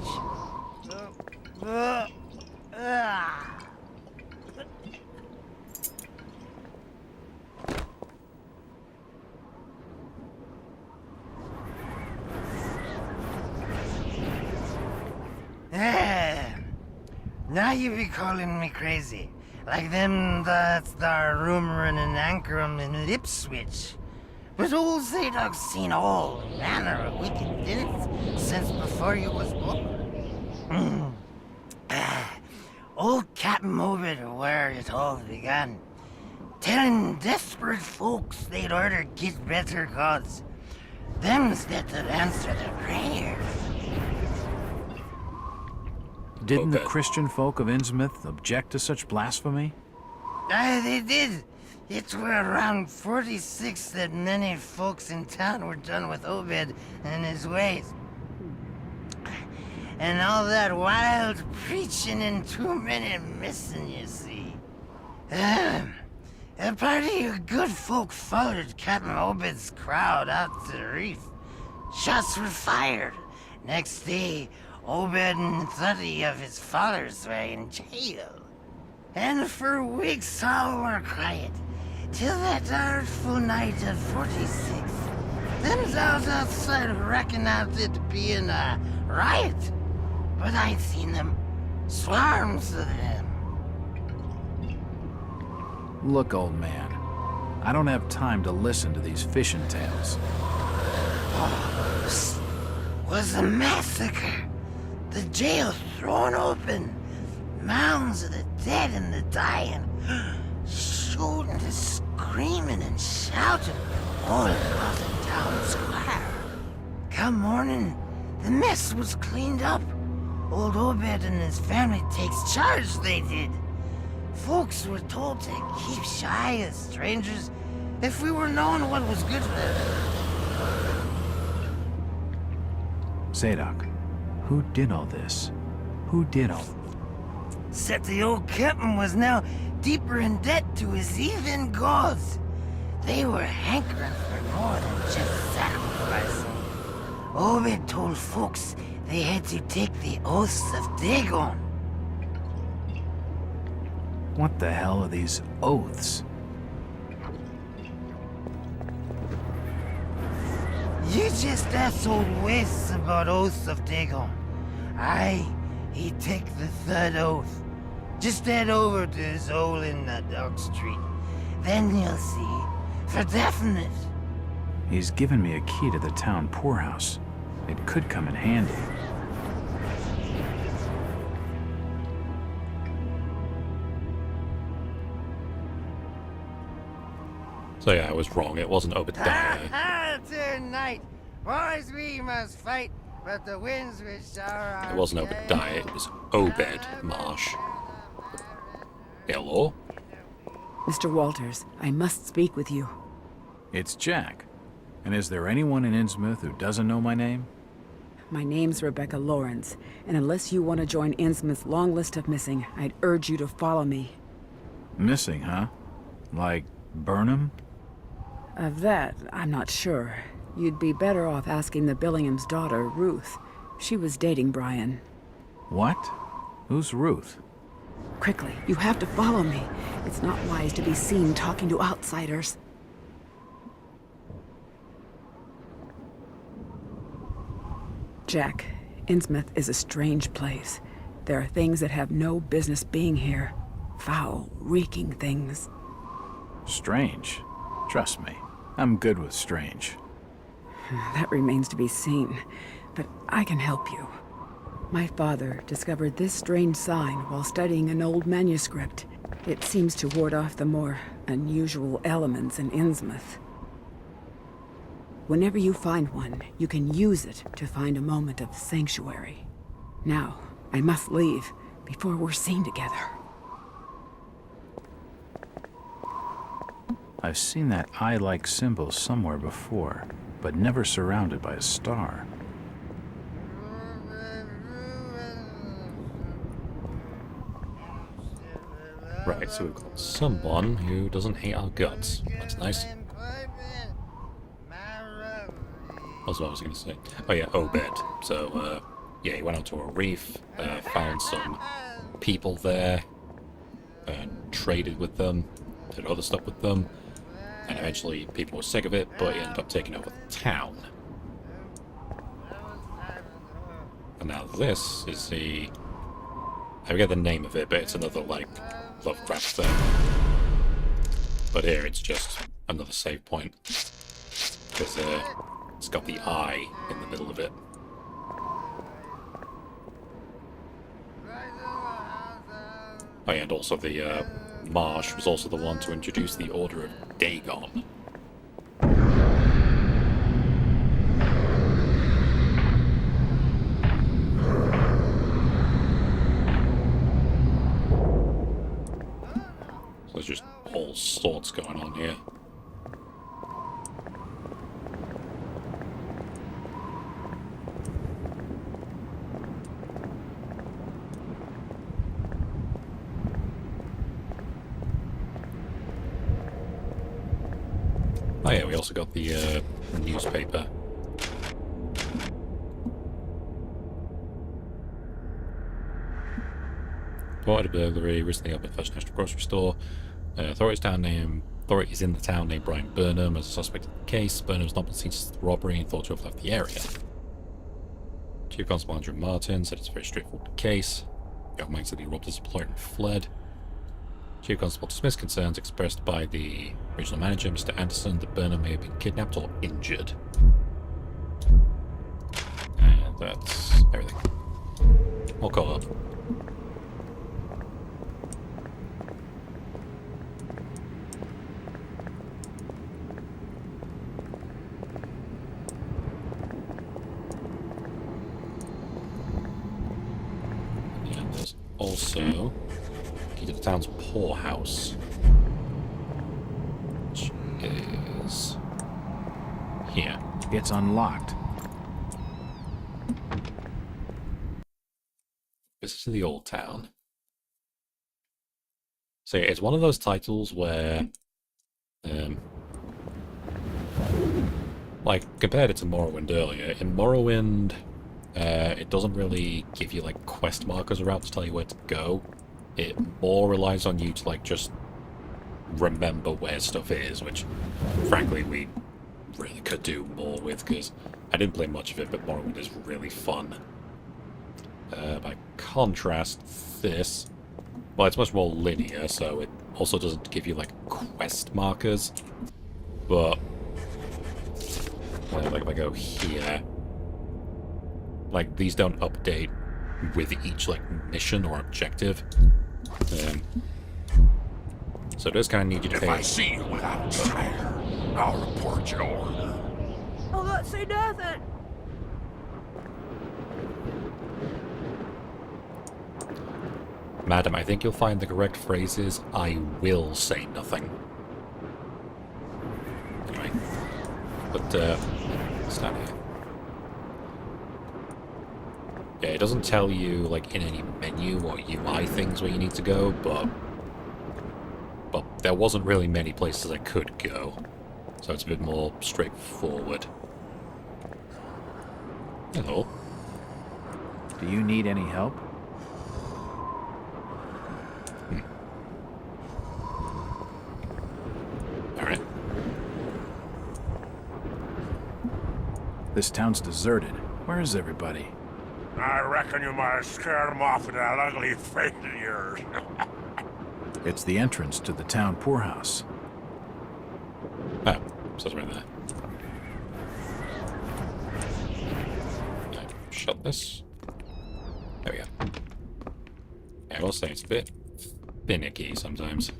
Now you be calling me crazy. Like them that's there rumoring in Ankrum and Ipswich. But old Zadok's seen all manner of wicked things since before you was born. Old Captain Obed where it all began. Telling desperate folks they'd order get better gods. Them's that would answer their prayers. Didn't the Okay. Christian folk of Innsmouth object to such blasphemy? Aye, they did. It were around 46 that many folks in town were done with Obed and his ways. And all that wild preaching and too many missing, you see. A party of good folk followed Captain Obed's crowd out to the reef. Shots were fired. Next day, Obed and 30 of his followers were in jail. And for weeks all were quiet, till that artful night of 46. Them's out outside reckoned out it being a riot. But I'd seen them, swarms of them. Look, old man, I don't have time to listen to these fishing tales. Was a massacre. The jail thrown open. Mounds of the dead and the dying. Shooting and screaming and shouting all across the town square. Come morning, the mess was cleaned up. Old Obed and his family takes charge, they did. Folks were told to keep shy of strangers if we were knowing what was good for them. Zadok, who did all this? Who did all... Said the old captain was now deeper in debt to his heathen gods. They were hankering for more than just sacrificing. Obed told folks they had to take the oaths of Dagon. What the hell are these oaths? You just asked old Wes about oaths of Dagon. Aye, he take the third oath. Just head over to his hole in the Dog Street. Then you'll see, for definite. He's given me a key to the town poorhouse. It could come in handy. So yeah, I was wrong. It wasn't Obadiah. Tonight, boys, we must fight, but the winds which are our It wasn't Obadiah. It was Obed Marsh. Hello? Mr. Walters, I must speak with you. It's Jack. And is there anyone in Innsmouth who doesn't know my name? My name's Rebecca Lawrence, and unless you want to join Innsmouth's long list of missing, I'd urge you to follow me. Missing, huh? Like Burnham? Of that, I'm not sure. You'd be better off asking the Billingham's daughter, Ruth. She was dating Brian. What? Who's Ruth? Quickly, you have to follow me. It's not wise to be seen talking to outsiders. Jack, Innsmouth is a strange place. There are things that have no business being here. Foul, reeking things. Strange. Trust me, I'm good with strange. That remains to be seen, but I can help you. My father discovered this strange sign while studying an old manuscript. It seems to ward off the more unusual elements in Innsmouth. Whenever you find one, you can use it to find a moment of sanctuary. Now, I must leave before we're seen together. I've seen that eye-like symbol somewhere before, but never surrounded by a star. Right, so we've got someone who doesn't hate our guts. That's nice. That's what I was going to say. Oh yeah, Obed. So, yeah, he went out to a reef, found some people there, traded with them, did other stuff with them, and eventually people were sick of it, but he ended up taking over the town. And now this is the... I forget the name of it, but it's another, like, Lovecraft thing. But here it's just another save point. Because it's got the eye in the middle of it. Oh yeah, and also the Marsh was also the one to introduce the Order of Dagon. So there's just all sorts going on here. Oh yeah, we also got the newspaper. Reported burglary recently up at First National Grocery Store. Authorities in the town named Brian Burnham as a suspect in the case. Burnham's not been seen since the robbery and thought to have left the area. Chief Constable Andrew Martin said it's a very straightforward case. Young man said he robbed his employer and fled. Chief Constable dismissed concerns expressed by the regional manager, Mr. Anderson, that Burnham may have been kidnapped or injured. And that's everything. All caught up. And there's also key to the town's poorhouse, which is here. It's unlocked. This is the old town. So yeah, it's one of those titles where, like, compared it to Morrowind earlier, in Morrowind, it doesn't really give you, like, quest markers around to tell you where to go. it more relies on you to, like, just remember where stuff is, which, frankly, we really could do more with, because I didn't play much of it, but more of it is really fun. By contrast, this, well, it's much more linear, so it also doesn't give you, like, quest markers, but, like, if I go here, like, these don't update with each, like, mission or objective. So it does kind of need you to pay... If I see you without a tire, I'll report your order. I'll not say nothing. Madam, I think you'll find the correct phrase is, I will say nothing. Anyway. But, it's not here. Yeah, it doesn't tell you, like, in any menu or UI things where you need to go, but there wasn't really many places I could go. So it's a bit more straightforward. Hello. Do you need any help? Alright. This town's deserted. Where is everybody? I reckon you might have scared him off with that ugly face of yours. It's the entrance to the town poorhouse. Oh, so it's right there. Shut this. There we go. Yeah, I will say it's a bit finicky sometimes.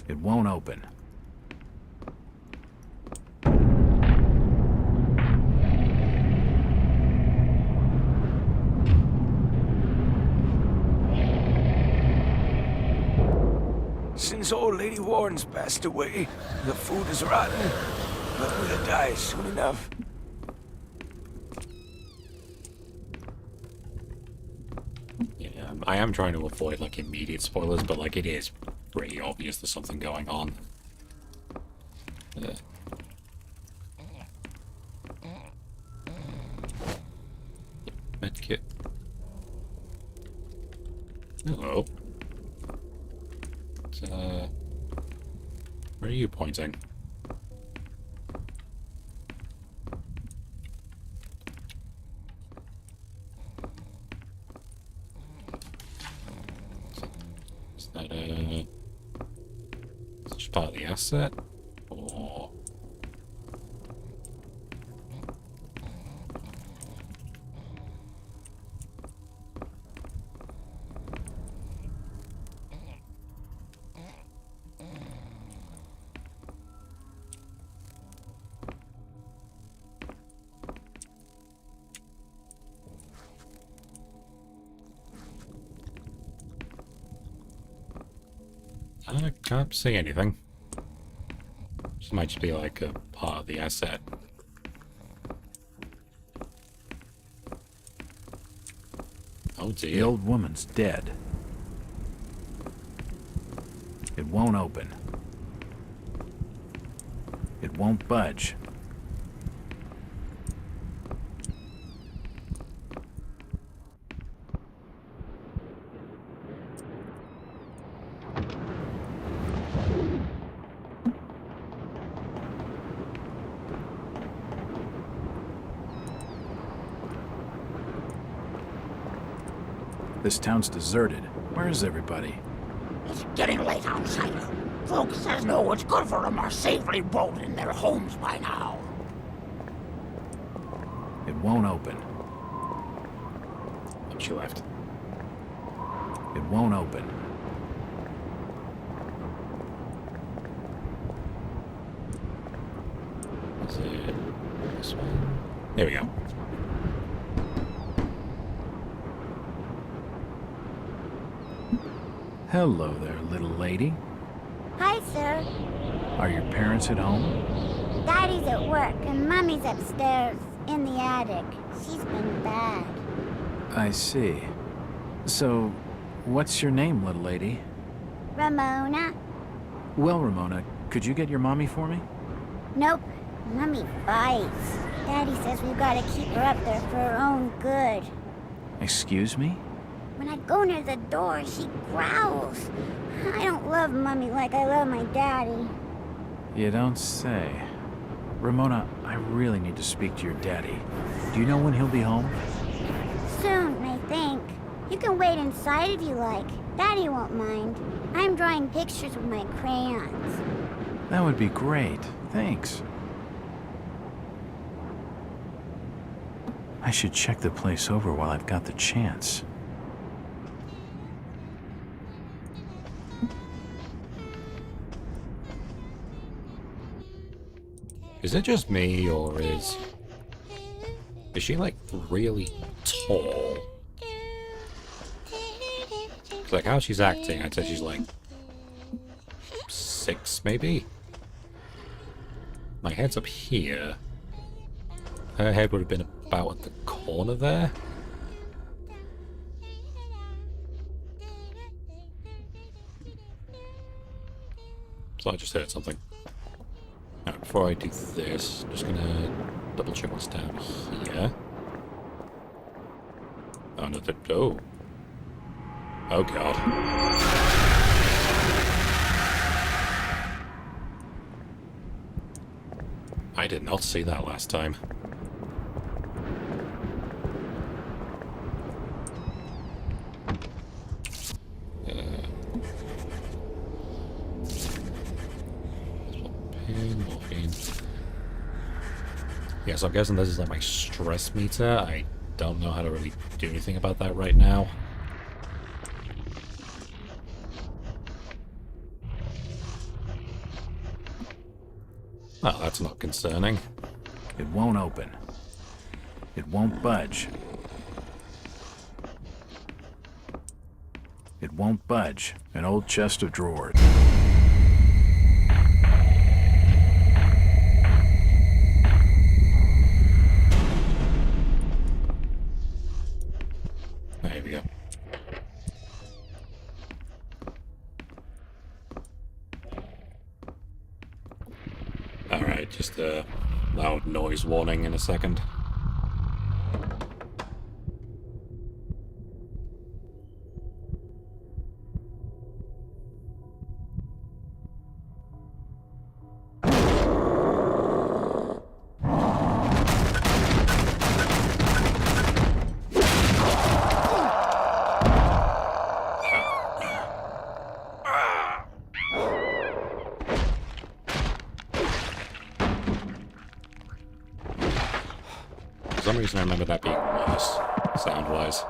It won't open. Since old Lady Warren's passed away, the food is rotten, but we'll die soon enough. Yeah, I am trying to avoid, like, immediate spoilers, but, like, it is pretty obvious there's something going on. Medkit. Hello. Where are you pointing? Is that is it just part of the asset? Or... I can't see anything. This might just be like a part of the asset. Oh dear. The old woman's dead. It won't open. It won't budge. This town's deserted. Where is everybody? It's getting late outside. Folks says know what's good for them are safely bolted in their homes by now. It won't open. She left. It won't open. Is it this one? There we go. Hello there, little lady. Hi, sir. Are your parents at home? Daddy's at work and Mummy's upstairs in the attic. She's been bad. I see. So, what's your name, little lady? Ramona? Well, Ramona, could you get your mommy for me? Nope. Mummy fights. Daddy says we've got to keep her up there for her own good. Excuse me? When I go near the door, she growls. I don't love Mummy like I love my daddy. You don't say. Ramona, I really need to speak to your daddy. Do you know when he'll be home? Soon, I think. You can wait inside if you like. Daddy won't mind. I'm drawing pictures with my crayons. That would be great. Thanks. I should check the place over while I've got the chance. Is it just me, or is she, like, really tall? It's like, how she's acting, I'd say she's, like, 6, maybe? My head's up here. Her head would have been about at the corner there. So I just heard something. Now, before I do this, I'm just gonna double check what's down here. Oh no, oh. Oh god. I did not see that last time. Morphine. Yeah, so I'm guessing this is like my stress meter. I don't know how to really do anything about that right now. Oh, that's not concerning. It won't open. It won't budge. It won't budge. An old chest of drawers. There we go. Alright, just a loud noise warning in a second. For some reason I remember that being worse, sound-wise.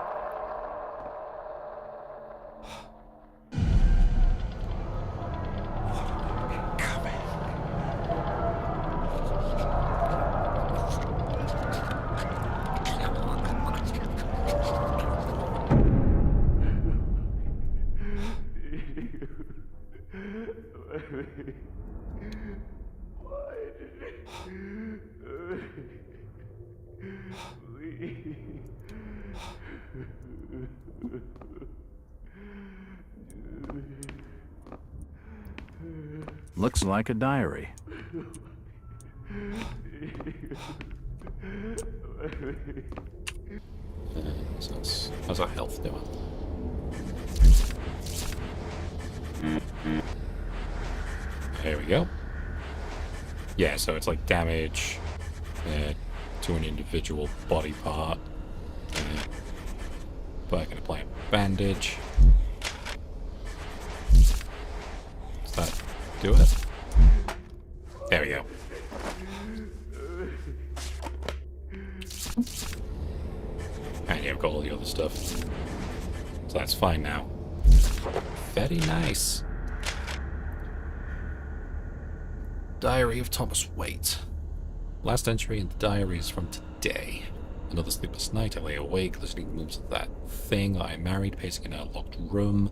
Looks like a diary. How's our health doing? There we go. Yeah, so it's like damage to an individual body part. But I can apply a bandage. Does that do it? There we go. And yeah, I've got all the other stuff. So that's fine now. Very nice. Diary of Thomas Waite. Last entry in the diary is from today. Another sleepless night, I lay awake, listening to the moves of that thing I married, pacing in a locked room.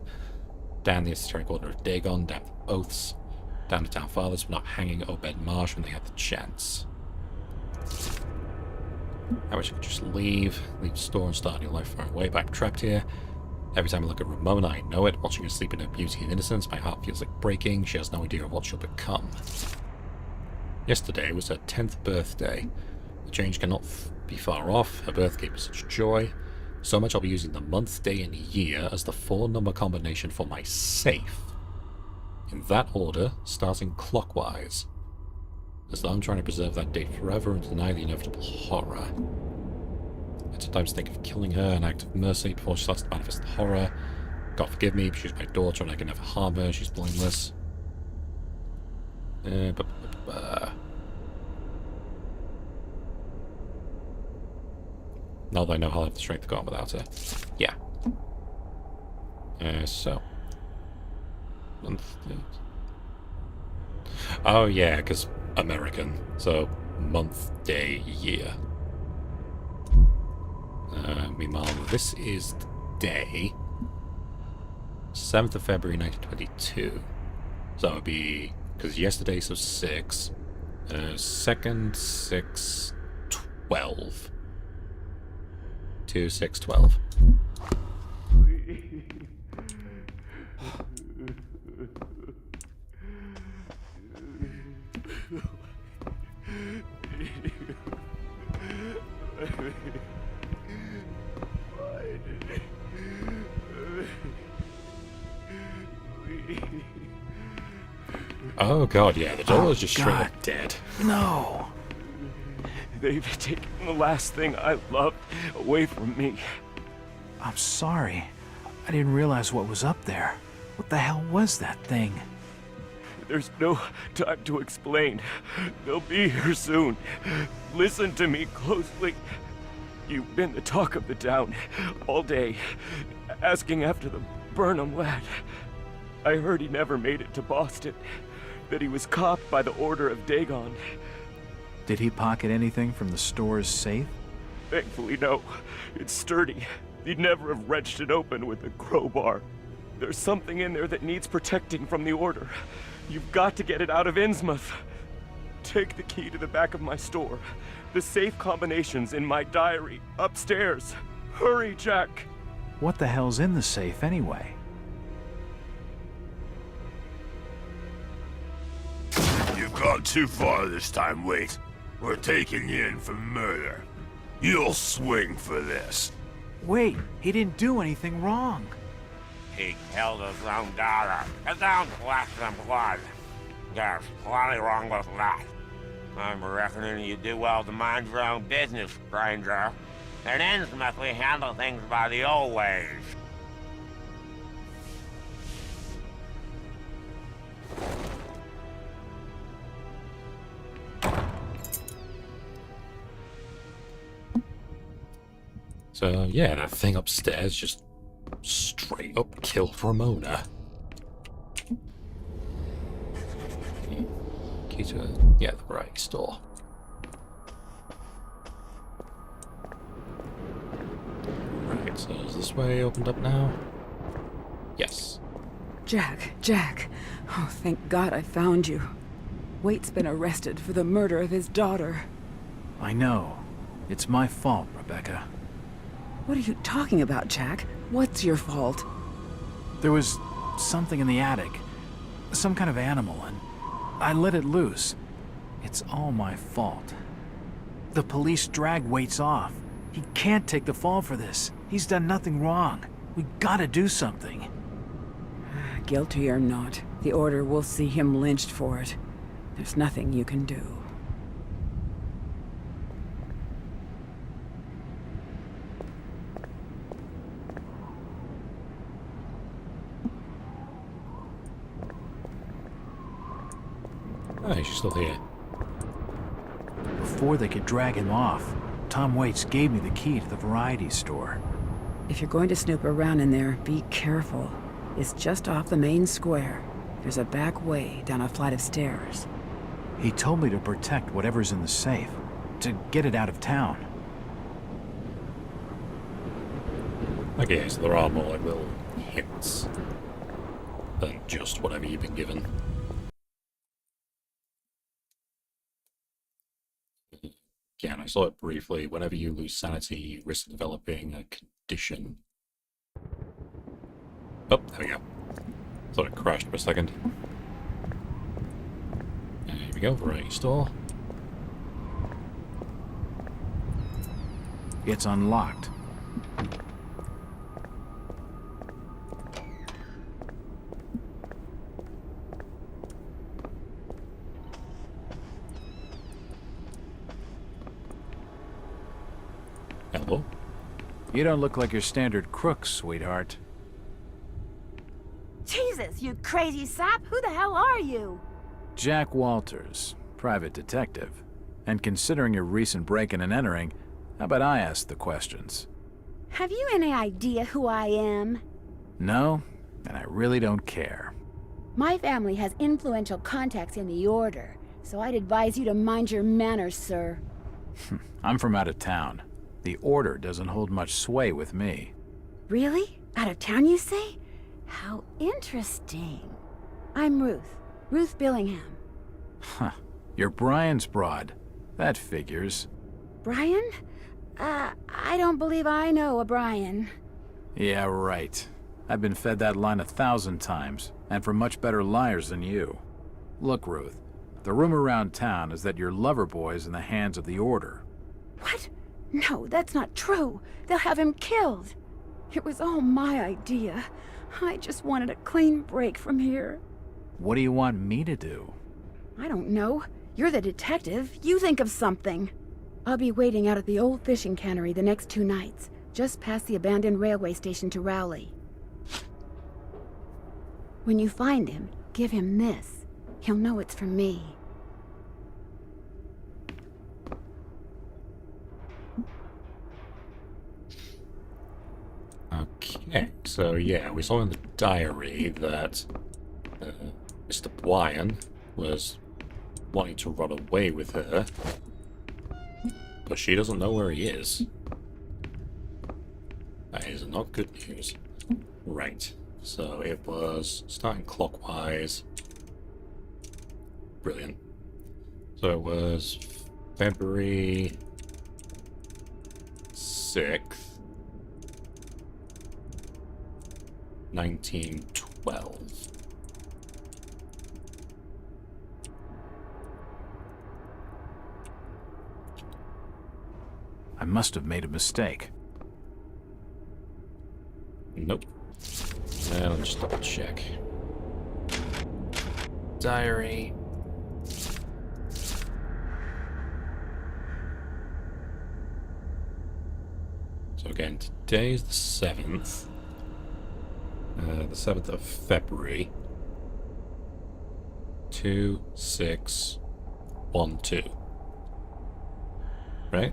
Down the esoteric order of Dagon, down the oaths. Down to town fathers for not hanging Obed Marsh when they had the chance. I wish I could just leave the store and start a new life far away, but I'm trapped here. Every time I look at Ramona, I know it. Watching her sleep in her beauty and innocence, my heart feels like breaking. She has no idea of what she'll become. Yesterday was her 10th birthday. The change cannot be far off. Her birth gave me such joy. So much I'll be using the month, day, and year as the 4-number combination for my safe. In that order, starting clockwise. As though I'm trying to preserve that date forever and deny the inevitable horror. I sometimes think of killing her, an act of mercy before she starts to manifest the horror. God forgive me, but she's my daughter and I can never harm her, she's blameless. Now that I know I'll have the strength to go on without her. Yeah. So. Oh yeah, because American. So, month, day, year. Meanwhile, this is the day. 7th of February 1922. So it would be, because yesterday was 6. 2nd, 6, 12. 2, 6, 12. Oh god, yeah, the door's just straight up dead. No! They've taken the last thing I loved away from me. I'm sorry. I didn't realize what was up there. What the hell was that thing? There's no time to explain. They'll be here soon. Listen to me closely. You've been the talk of the town all day, asking after the Burnham lad. I heard he never made it to Boston, that he was caught by the order of Dagon. Did he pocket anything from the store's safe? Thankfully, no. It's sturdy. He'd never have wrenched it open with a crowbar. There's something in there that needs protecting from the order. You've got to get it out of Innsmouth. Take the key to the back of my store. The safe combination's in my diary, upstairs. Hurry, Jack! What the hell's in the safe, anyway? You've gone too far this time, Wait. We're taking you in for murder. You'll swing for this. Wait, he didn't do anything wrong. He killed his own daughter. It don't flesh and blood. There's plenty wrong with that. I'm reckoning you do well to mind your own business, stranger. In Innsmouth, we handle things by the old ways. So, yeah, that thing upstairs just straight up killed Ramona. Key to, the variety store. Right, so is this way opened up now? Yes. Jack. Oh, thank God I found you. Waite's been arrested for the murder of his daughter. I know. It's my fault, Rebecca. What are you talking about, Jack? What's your fault? There was something in the attic. Some kind of animal, and I let it loose. It's all my fault. The police dragged Waits off. He can't take the fall for this. He's done nothing wrong. We gotta do something. Guilty or not, the Order will see him lynched for it. There's nothing you can do. Oh, she's still here. Before they could drag him off, Tom Waits gave me the key to the variety store. If you're going to snoop around in there, be careful. It's just off the main square. There's a back way down a flight of stairs. He told me to protect whatever's in the safe, to get it out of town. Okay, so there are more like little hints than just whatever you've been given. Again, I saw it briefly. Whenever you lose sanity, you risk developing a condition. Oh, there we go. Thought it crashed for a second. Here we go, variety store. It's unlocked. You don't look like your standard crook, sweetheart. Jesus, you crazy sap! Who the hell are you? Jack Walters, private detective. And considering your recent break-in and entering, how about I ask the questions? Have you any idea who I am? No, and I really don't care. My family has influential contacts in the Order, so I'd advise you to mind your manners, sir. I'm from out of town. The Order doesn't hold much sway with me. Really? Out of town, you say? How interesting. I'm Ruth. Ruth Billingham. Huh. You're Brian's broad. That figures. Brian? I don't believe I know a Brian. Yeah, right. I've been fed that line 1,000 times, and from much better liars than you. Look, Ruth, the rumor around town is that your lover boy's in the hands of the Order. What? No, that's not true. They'll have him killed. It was all my idea. I just wanted a clean break from here. What do you want me to do? I don't know. You're the detective. You think of something. I'll be waiting out at the old fishing cannery the next 2 nights, just past the abandoned railway station to Rowley. When you find him, give him this. He'll know it's from me. Okay, so yeah, we saw in the diary that Mr. Brian was wanting to run away with her, but she doesn't know where he is. That is not good news. Right, so it was starting clockwise. Brilliant. So it was February 6th, 1912. I must have made a mistake. Nope. Let me just double check. Diary. So again, today is the 7th. The 7th of February. 2612. Right?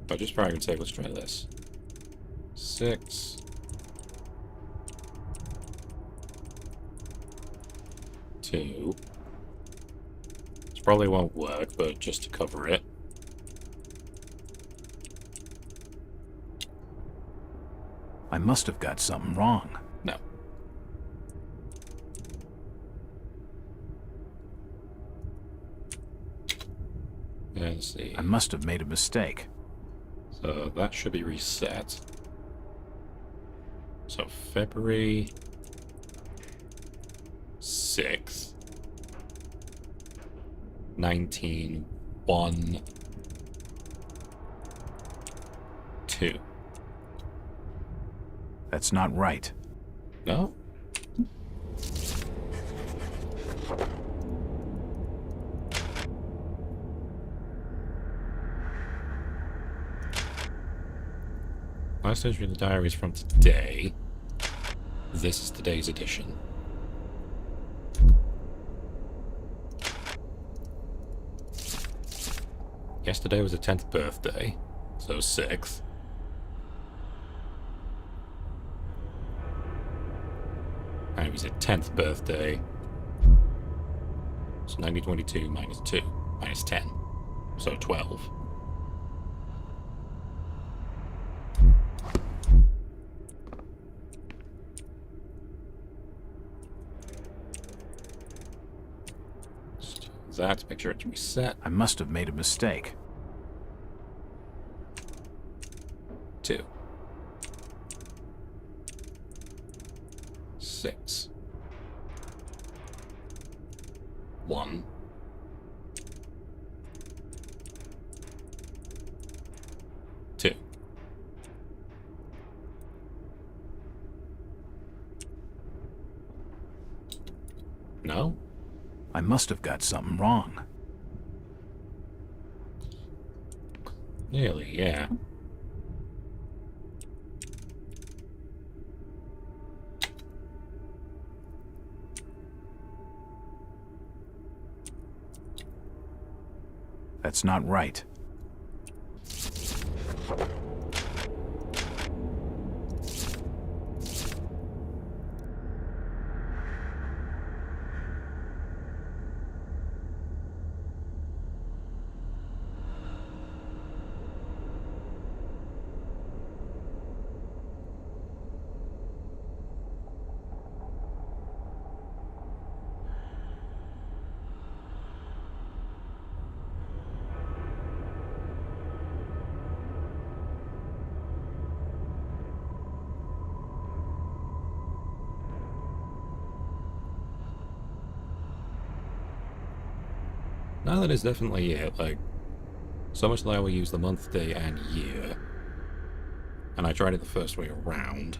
But just for argument's sake, let's try this. 6. 2. This probably won't work, but just to cover it. I must have got something wrong. No. Let's see. I must have made a mistake. So that should be reset. So February 6th, 1912. That's not right. No? Last entry in the diary is from today. This is today's edition. Yesterday was the 10th birthday, so 6th. And it was a 10th birthday. So 1922 minus 2, minus 10. So 12. That to make sure it's reset. I must have made a mistake. 2. 6. 1. 2. No? I must have got something wrong. Nearly, yeah. That's not right. Now that is definitely it, like, so much that I will use the month, day, and year. And I tried it the first way around.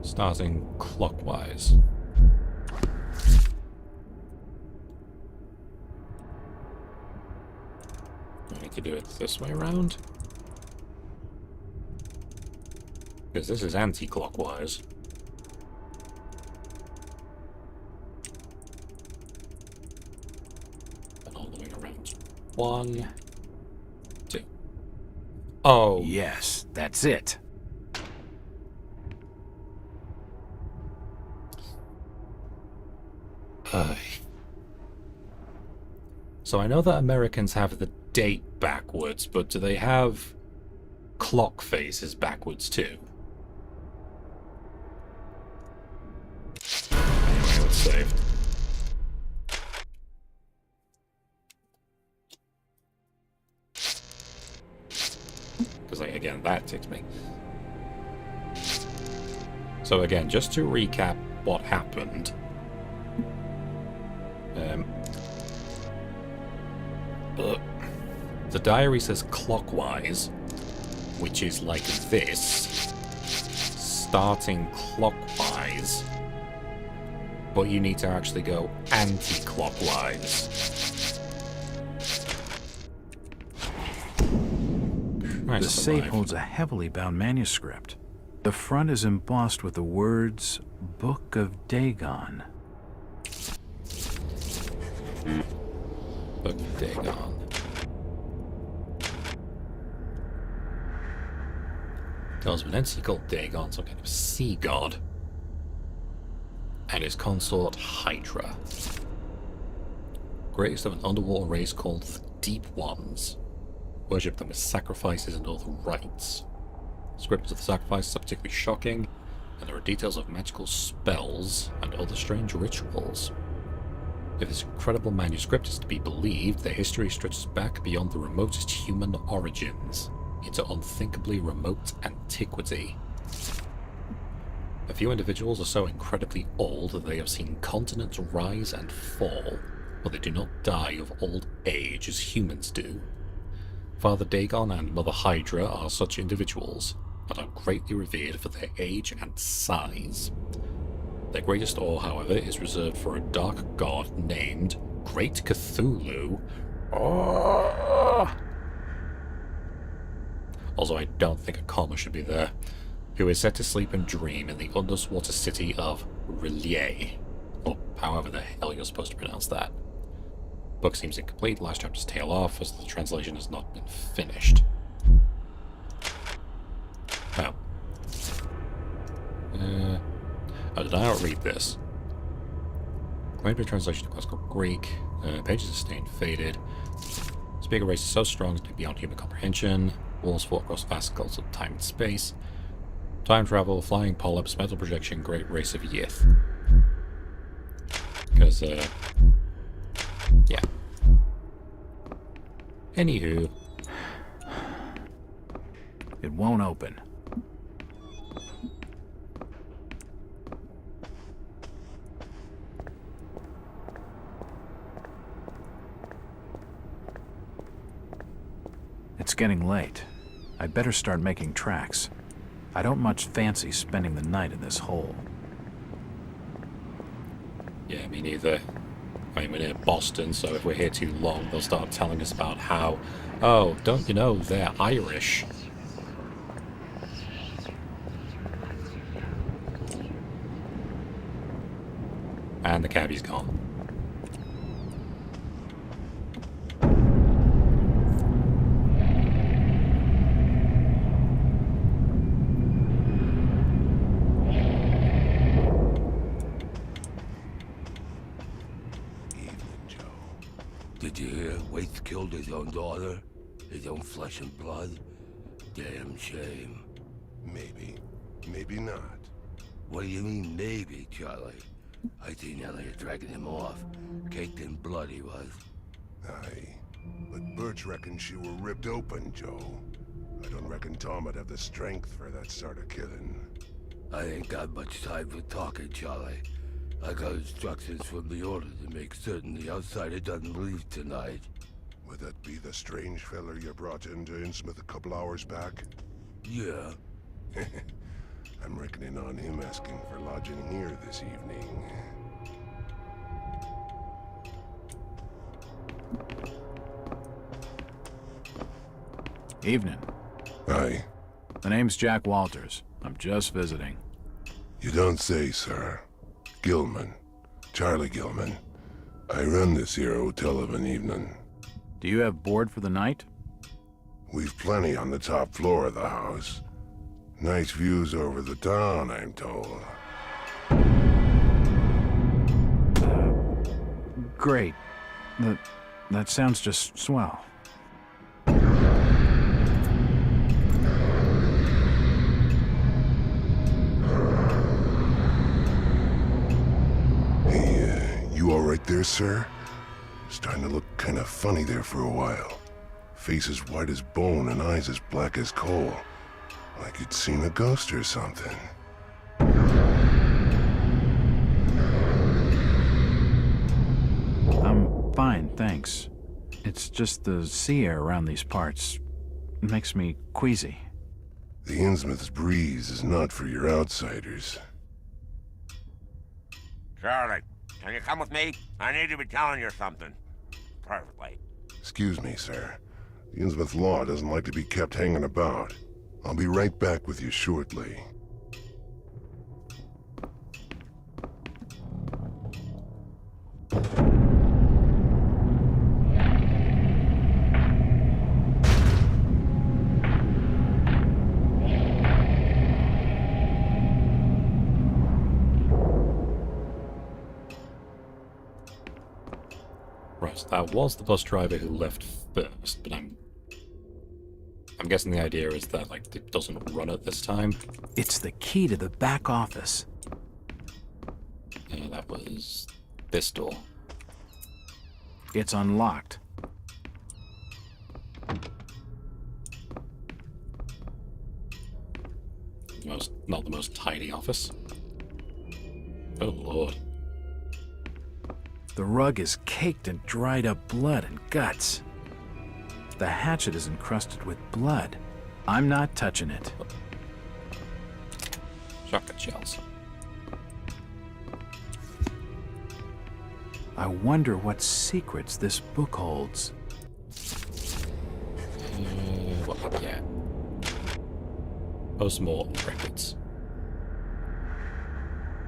Starting clockwise. I need to do it this way around. Because this is anti-clockwise. And all the way around. 1, 2. Oh. Yes, that's it. So I know that Americans have the date backwards, but do they have clock faces backwards too? Anyway, let's save. Because, like, again, that ticks me. So again, just to recap what happened. The diary says clockwise, which is like this, starting clockwise, but you need to actually go anti-clockwise. The safe holds a heavily bound manuscript. The front is embossed with the words, Book of Dagon. Book of Dagon. Tells of an entity called Dagon, some kind of sea god, and his consort Hydra. Greatest of an underwater race called the Deep Ones. Worship them as sacrifices and other rites. Scripts of the sacrifices are particularly shocking, and there are details of magical spells and other strange rituals. If this incredible manuscript is to be believed, the history stretches back beyond the remotest human origins, into unthinkably remote antiquity. A few individuals are so incredibly old that they have seen continents rise and fall, but they do not die of old age as humans do. Father Dagon and Mother Hydra are such individuals, and are greatly revered for their age and size. Their greatest awe, however, is reserved for a dark god named Great Cthulhu. Also, I don't think a comma should be there. Who is set to sleep and dream in the underwater city of Relie, or however the hell you're supposed to pronounce that. Book seems incomplete, last chapter's tail off, as the translation has not been finished. Oh. Did I not read this? Claimed a translation to classical Greek. Pages are stained, faded. Speaker race is so strong as to be beyond human comprehension. Walls fought across vast gulfs of time and space. Time travel, flying polyps, metal projection, great race of Yith. Because, yeah. Anywho. It won't open. It's getting late. I'd better start making tracks. I don't much fancy spending the night in this hole. Yeah, me neither. I mean, we're near Boston, so if we're here too long, they'll start telling us about how, oh, don't you know, they're Irish. And the cabbie's gone. Did you hear? Waits killed his own daughter? His own flesh and blood? Damn shame. Maybe. Maybe not. What do you mean, maybe, Charlie? I seen Elliot dragging him off. Caked in blood he was. Aye. But Birch reckons she were ripped open, Joe. I don't reckon Tom would have the strength for that sort of killing. I ain't got much time for talking, Charlie. I got instructions from the order to make certain the outsider doesn't leave tonight. Would that be the strange feller you brought into Innsmouth a couple hours back? Yeah. I'm reckoning on him asking for lodging here this evening. Evening. Aye. The name's Jack Walters. I'm just visiting. You don't say, sir. Gilman. Charlie Gilman. I run this here hotel of an evening. Do you have board for the night? We've plenty on the top floor of the house. Nice views over the town, I'm told. Great. That sounds just swell. Hey, you all right there, sir? Starting to look kind of funny there for a while. Face as white as bone and eyes as black as coal. Like you'd seen a ghost or something. I'm fine, thanks. It's just the sea air around these parts. It makes me queasy. The Innsmouth's breeze is not for your outsiders. Charlie, can you come with me? I need to be telling you something. Perfectly. Excuse me, sir. The Innsmouth law doesn't like to be kept hanging about. I'll be right back with you shortly. Right, so that was the bus driver who left first, but I'm guessing the idea is that, like, it doesn't run at this time. It's the key to the back office. Yeah, that was this door. It's unlocked. Not the most tidy office. Oh, Lord. The rug is caked in dried up blood and guts. The hatchet is encrusted with blood. I'm not touching it. Shotgun shells. I wonder what secrets this book holds. What have we got? Post-mortem records.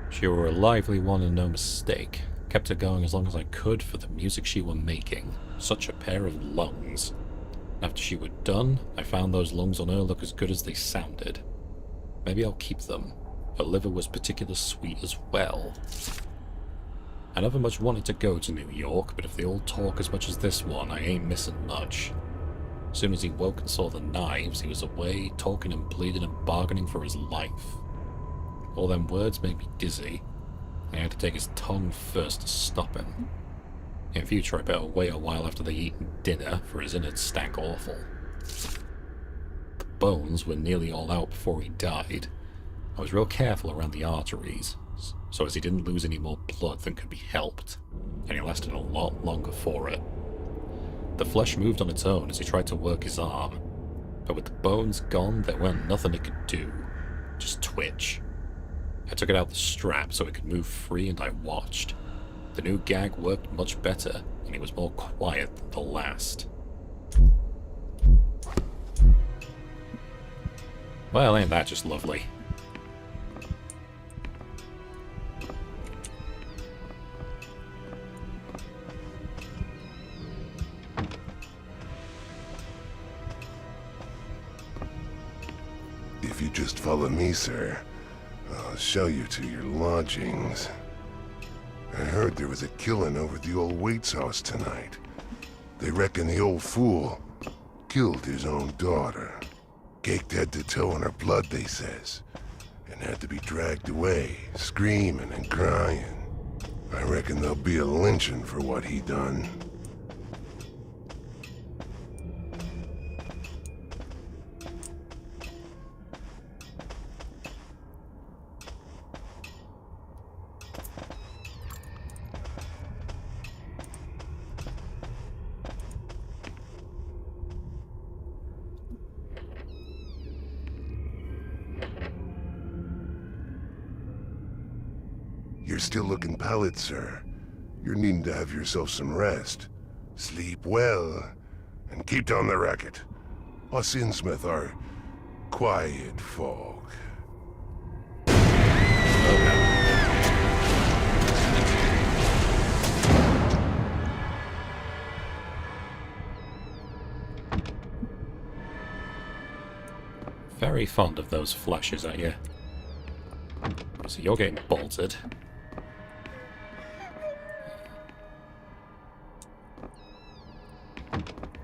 She were a lively one and no mistake. Kept her going as long as I could for the music she were making. Such a pair of lungs. After she were done, I found those lungs on her look as good as they sounded. Maybe I'll keep them. Her liver was particular sweet as well. I never much wanted to go to New York, but if they all talk as much as this one, I ain't missing much. As soon as he woke and saw the knives, he was away, talking and pleading and bargaining for his life. All them words made me dizzy. I had to take his tongue first to stop him. In future, I better wait a while after they eaten dinner, for his innards stank awful. The bones were nearly all out before he died. I was real careful around the arteries, so as he didn't lose any more blood than could be helped, and he lasted a lot longer for it. The flesh moved on its own as he tried to work his arm, But with the bones gone, there weren't nothing it could do. Just twitch. I took it out the strap so it could move free and I watched. The new gag worked much better, and it was more quiet than the last. Well, ain't that just lovely? If you just follow me, sir, I'll show you to your lodgings. I heard there was a killing over at the old Waits house tonight. They reckon the old fool killed his own daughter. Caked head to toe in her blood, they says, and had to be dragged away, screaming and crying. I reckon there'll be a lynching for what he done. You're still looking pallid, sir. You're needing to have yourself some rest. Sleep well, and keep down the racket. Us Innsmouth are quiet folk. Very fond of those flashes at you. So you're getting bolted.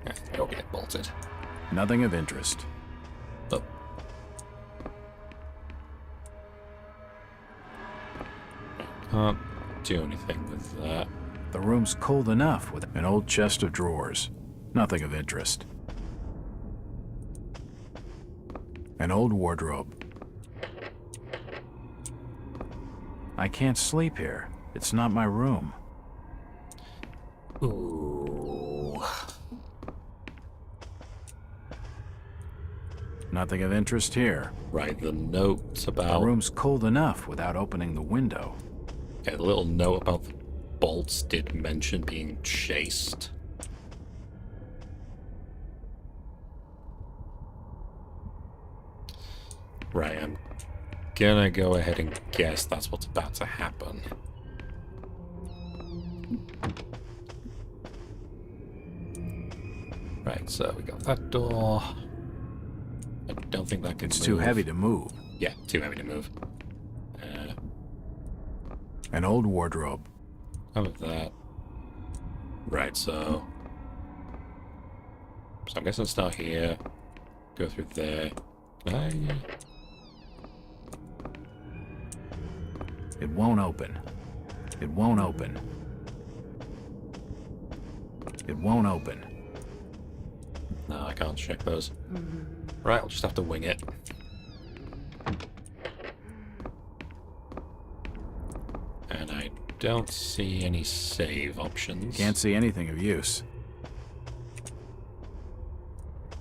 Yeah, you're getting bolted. Nothing of interest. Oh. Can't do anything with that. The room's cold enough with an old chest of drawers. Nothing of interest. An old wardrobe. I can't sleep here. It's not my room. Ooh. Nothing of interest here. Right, the note about... The room's cold enough without opening the window. Yeah, the little note about the bolts did mention being chased. Right, I'm gonna go ahead and guess that's what's about to happen. Right, so we got that door. I don't think that can It's too heavy to move. Yeah, too heavy to move. An old wardrobe. How about that? Right, so I'm guessing start here, go through there. It won't open. It won't open. It won't open. No, I can't check those. Right, I'll just have to wing it. And I don't see any save options. Can't see anything of use.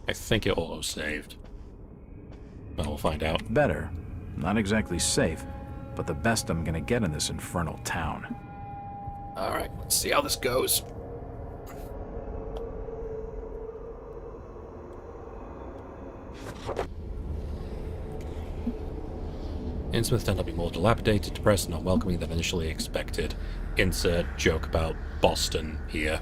I think it auto-saved. Well, we'll find out. Better. Not exactly safe, but the best I'm gonna get in this infernal town. Alright, let's see how this goes. Innsmouth tend to be more dilapidated, depressed, and unwelcoming than initially expected. Insert joke about Boston here.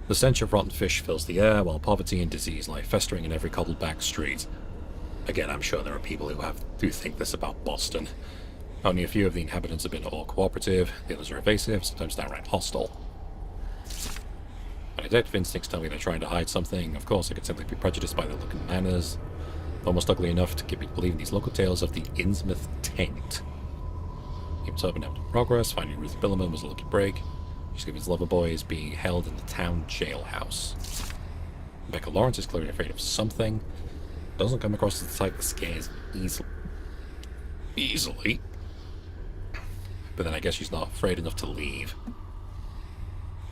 The stench of rotten fish fills the air, while poverty and disease lie festering in every cobbled-back street. Again, I'm sure there are people who think this about Boston. Only a few of the inhabitants have been all cooperative, the others are evasive, sometimes downright hostile. My detective instincts tell me they're trying to hide something. Of course, I could simply be prejudiced by their look and manners. Almost ugly enough to get me to believe in these local tales of the Innsmouth Taint. Keeps open after progress, finding Ruth Billiman was a lucky break. Stephen's lover boy is being held in the town jailhouse. Rebecca Lawrence is clearly afraid of something. Doesn't come across as the type that scares easily. But then I guess she's not afraid enough to leave.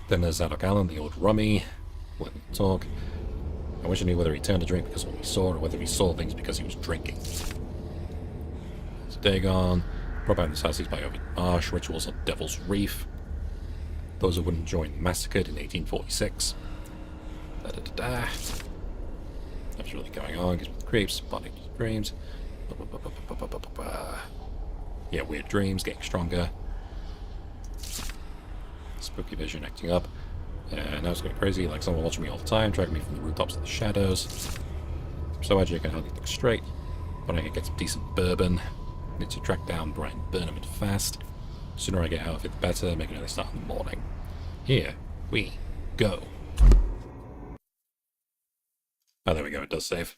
Then there's Zadok Allen, the old rummy. Let me talk. I wish I knew whether he turned to drink because of what he saw or whether he saw things because he was drinking. It's Dagon. Brought back in this house, he's by over marsh, rituals on Devil's Reef. Those who wouldn't join massacred in 1846. That's really going on. Gets with creeps, bonding to dreams. Yeah, weird dreams, getting stronger. Spooky vision acting up. Now it's going crazy, like someone watching me all the time, dragging me from the rooftops of the shadows. I'm so edgy I can hardly look straight. But I can get some decent bourbon. Need to track down Brian Burnham and fast. The sooner I get out of it, the better. Make an early start in the morning. Here we go. Oh, there we go. It does save.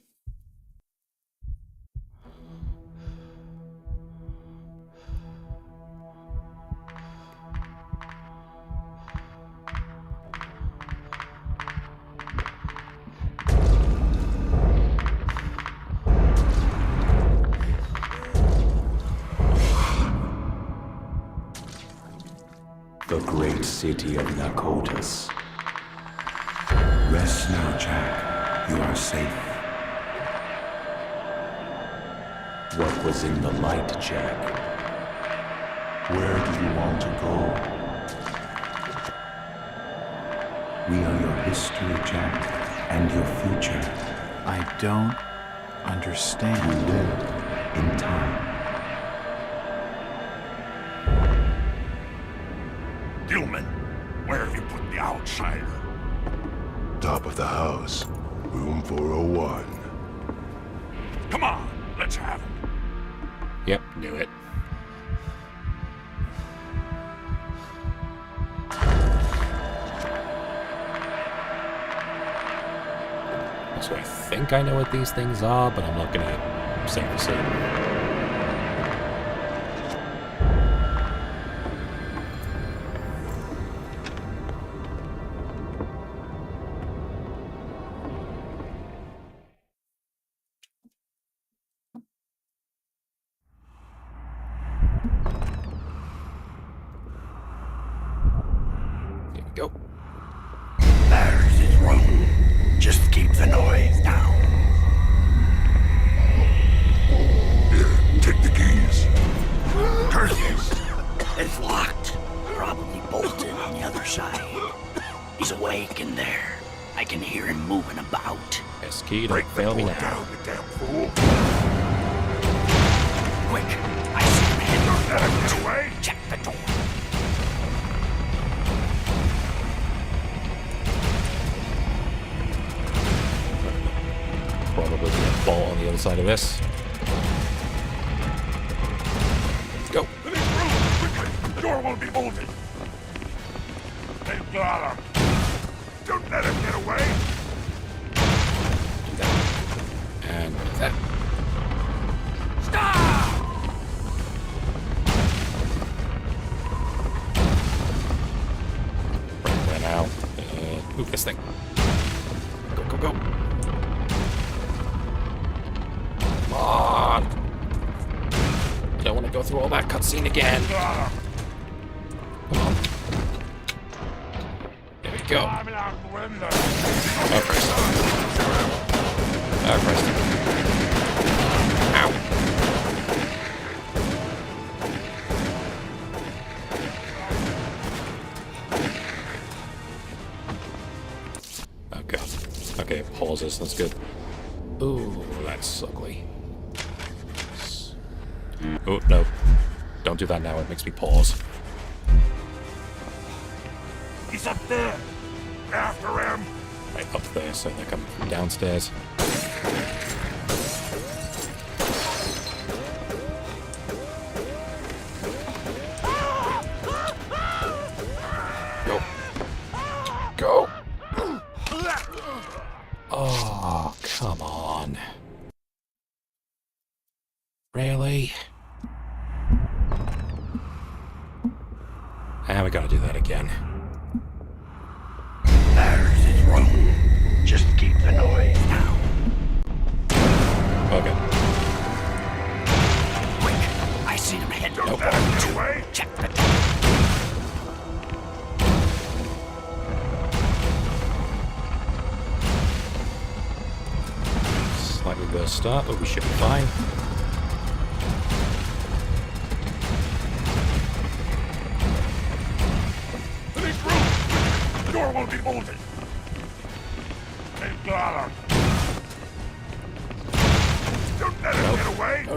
The great city of Nakotas. Rest now, Jack. You are safe. What was in the light, Jack? Where do you want to go? We are your history, Jack, and your future. I don't understand. You will, in time. Gilman, where have you put the outsider? Top of the house. Room 401. Come on, let's have him. Yep, knew it. So I think I know what these things are, but I'm not gonna say for certain. Go. There's his room. Just keep the noise down. Here, take the keys. Curtis! It's locked. Probably bolted on the other side. He's awake in there. I can hear him moving about. Yes, key, don't fail me now. Down, you damn fool. Quick! I see him heading. Don't let him get away. Check the door. Probably be a bolt on the other side of this. Go. To this room, quickly. The door won't be bolted. They got him. Don't let him get away. Do that. And that. Stop! Right there now. Move this thing. Go, go, go. Come on! I don't want to go through all that cutscene again. Come on. There we go. Oh, Christ. Oh, Christ. Ow. Oh, God. Okay, pauses. That's good. Ooh, that's ugly. Oh, no. Don't do that now. It makes me pause. He's up there. After him. Right up there, so they're coming from downstairs. Go. Go. Oh, come on. Really? And we gotta do that again. There's his room. Just keep the noise down. Okay. Quick! I see him heading. Don't let him get away. Check the door. reverse start, but we should be fine. Police room! The door won't be bolted. Take Dollar. Don't let him get away! No.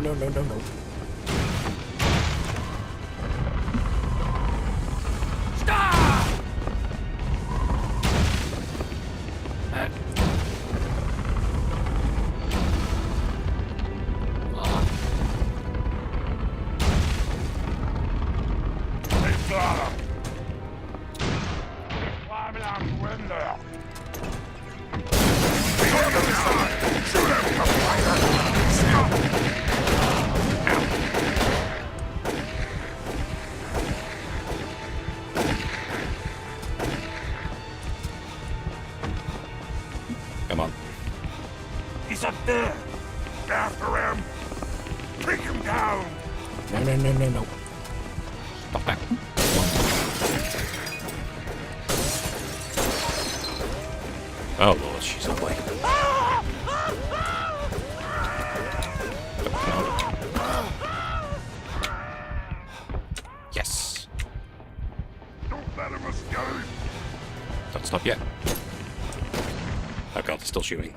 Stop! Take Dollar. Climbing out the window. Be on the other side! Shoot him, the fighter! Stop! Come on. He's up there! After him! Take him down! No. Stop that. Oh lord, she's away. Yes. Don't let him escape! Don't stop yet. Oh god, they're still shooting.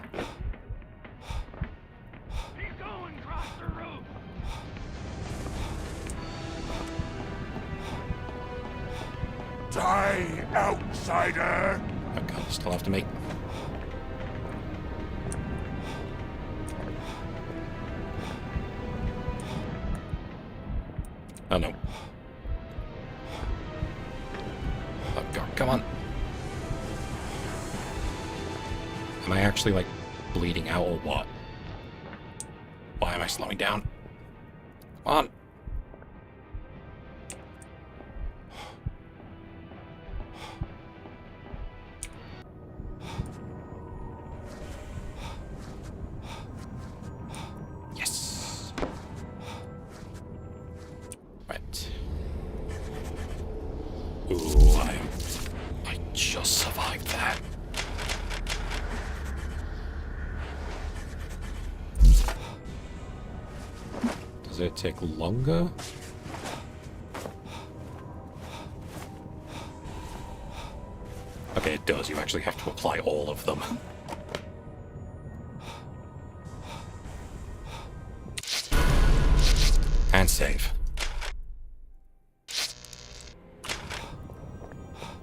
He's going across the roof! Die, outsider! Oh god, they're still after me. Oh no. Oh god, come on. Am I actually, like, bleeding out or what? Why am I slowing down? Come on. Yes. Right. Ooh, I just survived that. Does it take longer? Okay, it does. You actually have to apply all of them. And save.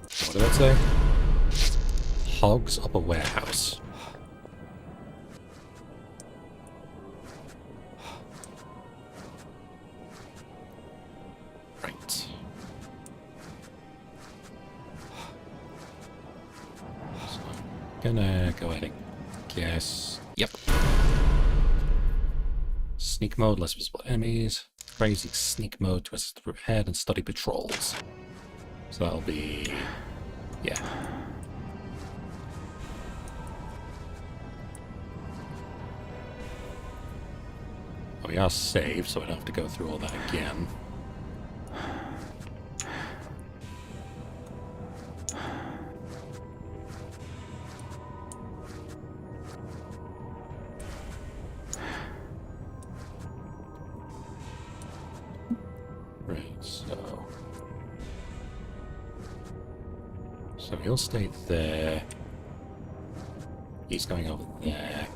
What did that say? Hogs up a warehouse. Right. So I'm gonna go ahead and guess. Yep. Sneak mode, less visible enemies. Crazy sneak mode to assist the head and study patrols. So that'll be... yeah. We are saved, so I don't have to go through all that again. Right, so he'll stay there. He's going over there.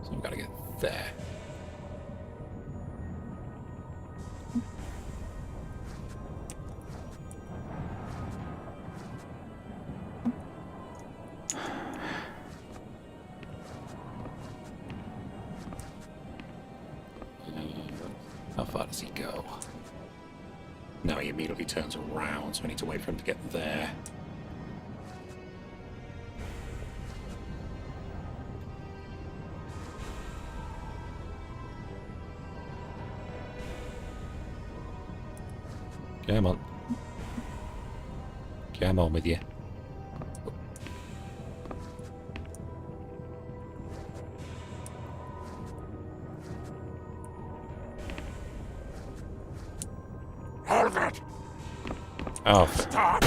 So we've got to get there. How far does he go? No, he immediately turns around, so I need to wait for him to get there. Come on. Come on with you. Hold it! Oh. Stop!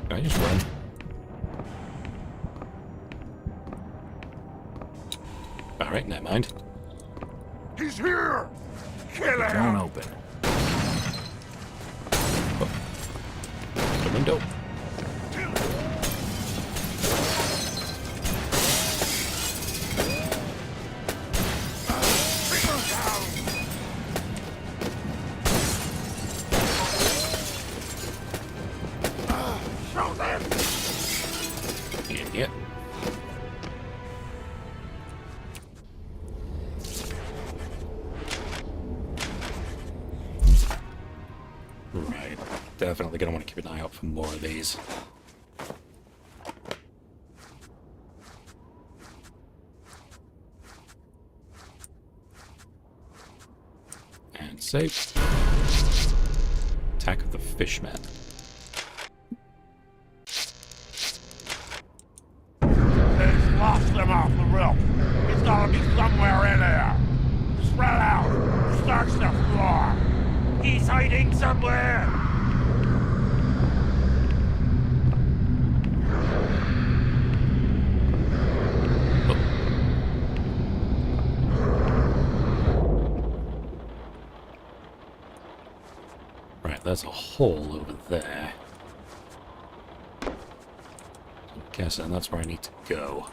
Can I just run? Alright, never mind. He's here! Kill him! Don't open. The window. Show them! Idiot. Right. Definitely gonna want to keep an eye out for more of these. And save. Attack of the Fishmen. They've lost them off the roof. He's gotta be somewhere in there. Spread out. Search the floor. He's hiding somewhere. Right, there's a hole over there. I'm guessing that's where I need to go.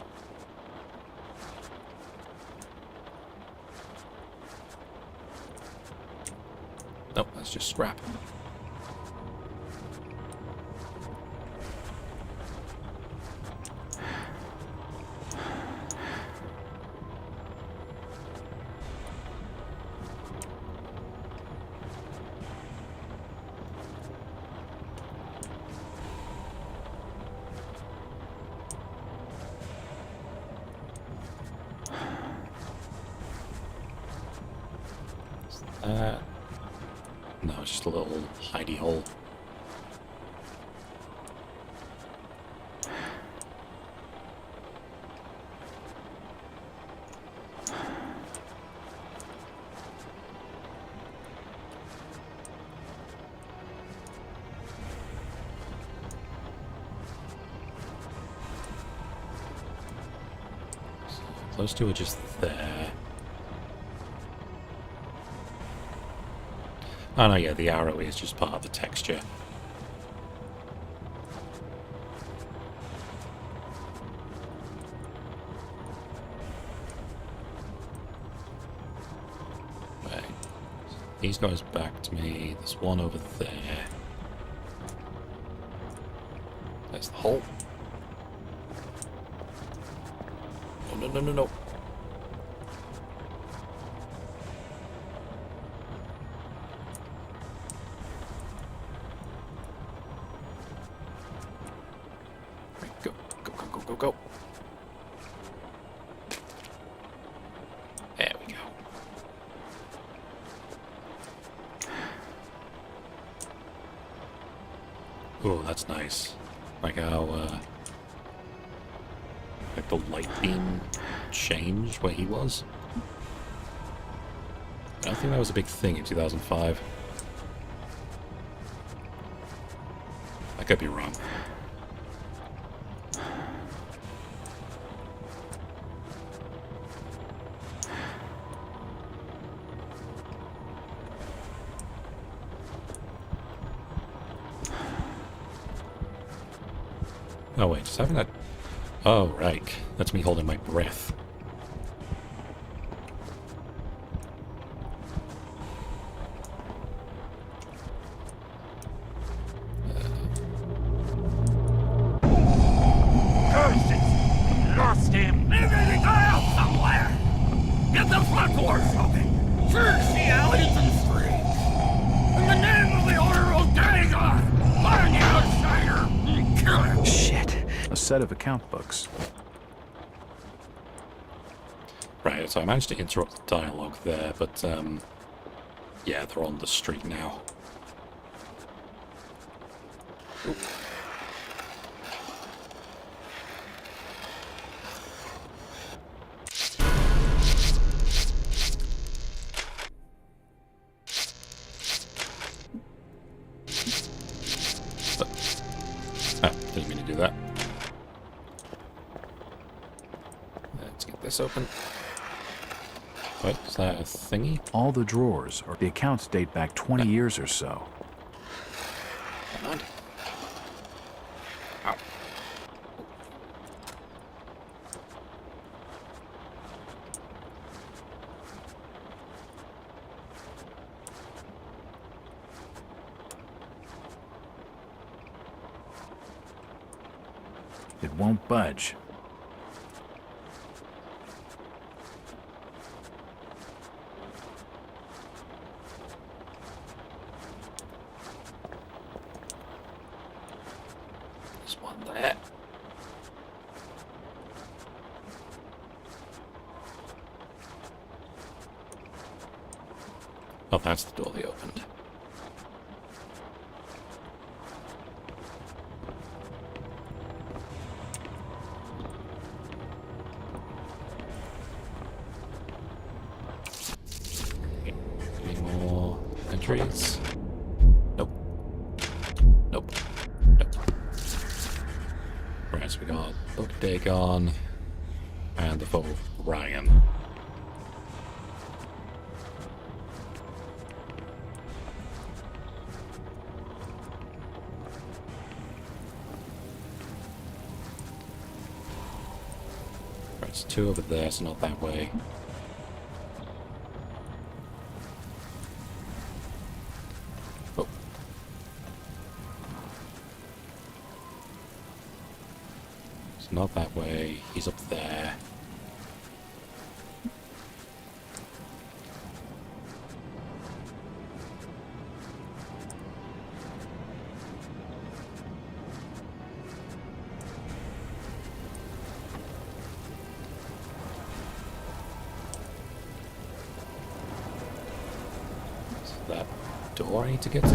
Nope, that's just scrap. No, it's just a little hidey hole. So those two are just there. Oh no, yeah, the arrow is just part of the texture. Right. These guys back to me. There's one over there. There's the hole. No, no, no, no, no. Go, go, go, go, go, go. There we go. Oh, that's nice. Like how, like the light beam changed where he was. I don't think that was a big thing in 2005. I could be wrong. Oh wait, just having that... Oh, right. That's me holding my breath. Curses! Lost him! Maybe they got out somewhere! Get the front doors open! Search the alleys and streets! In the name of the Order of Dagon! Find the outsider and kill him! Shit. A set of account books. Right, so I managed to interrupt the dialogue there, but, yeah, they're on the street now. Oop. Didn't mean to do that. Let's get this open. What, is that a thingy? All the drawers, or the accounts date back 20 years or so. Come on. Ow. It won't budge. There's one there. Oh, that's the door they opened. Any more entries? Nope. Nope. Nope. Right, so we got Book Dagon and the foe Ryan. Right, it's two over there, so not that way. Oh. It's not that way. He's up there. Is that door I need to get to?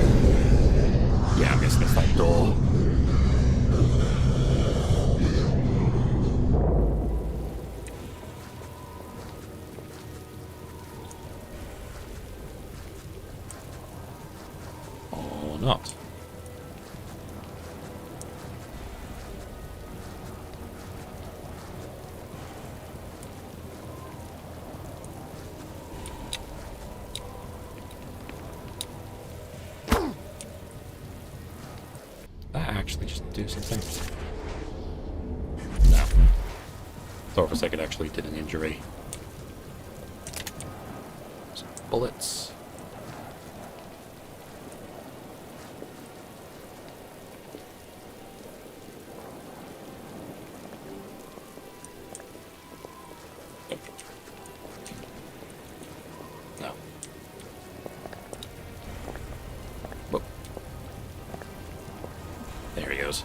Yeah, I'm guessing it's that door. Or not. That actually just do something? No. Thought for a second actually did an injury. Some bullets. No. Whoa. There he goes.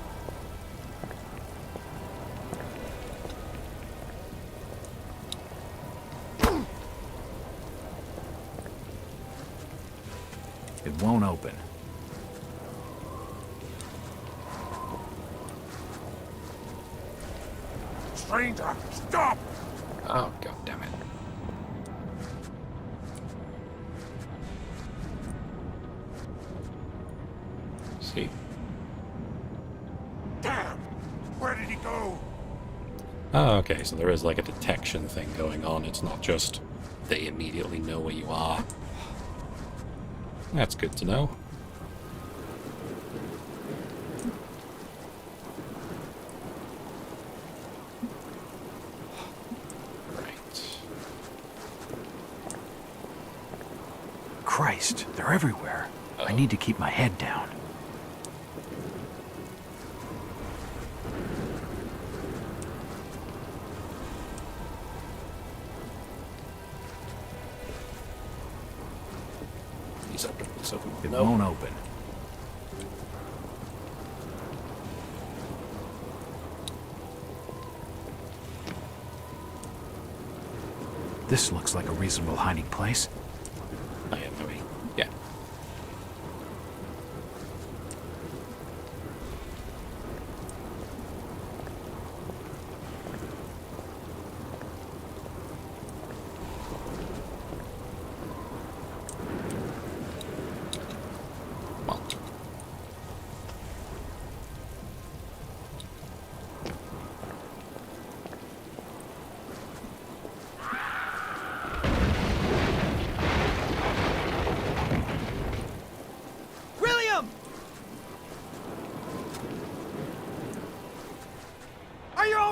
It won't open. Stranger, stop! Oh, god damn it. See? Damn! Where did he go? Oh, okay, so there is like a detection thing going on. It's not just they immediately know where you are. That's good to know. Right. Christ, they're everywhere. I need to keep my head down. He's open. He's open. It No. won't open. This looks like a reasonable hiding place. I have no idea. Yeah. Well.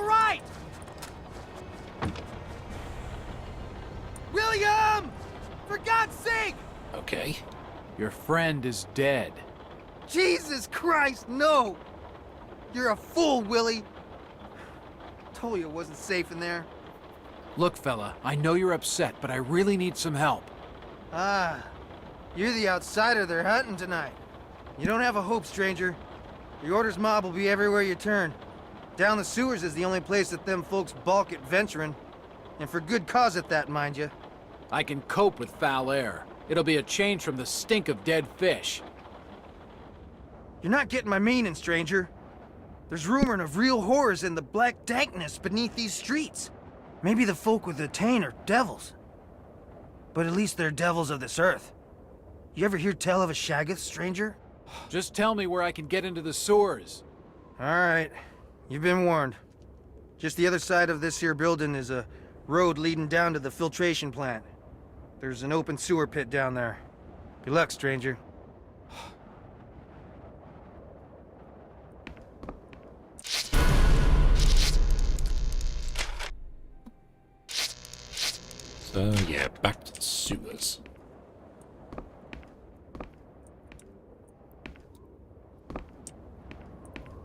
right! William! For God's sake! Okay. Your friend is dead. Jesus Christ, no! You're a fool, Willie. Told you it wasn't safe in there. Look, fella, I know you're upset, but I really need some help. Ah, you're the outsider they're hunting tonight. You don't have a hope, stranger. The Order's mob will be everywhere you turn. Down the sewers is the only place that them folks balk at venturing. And for good cause at that, mind you. I can cope with foul air. It'll be a change from the stink of dead fish. You're not getting my meaning, stranger. There's rumoring of real horrors in the black dankness beneath these streets. Maybe the folk with the Tain are devils. But at least they're devils of this earth. You ever hear tell of a Shaggoth, stranger? Just tell me where I can get into the sewers. All right. You've been warned. Just the other side of this here building is a road leading down to the filtration plant. There's an open sewer pit down there. Good luck, stranger. So, yeah, back to the sewers.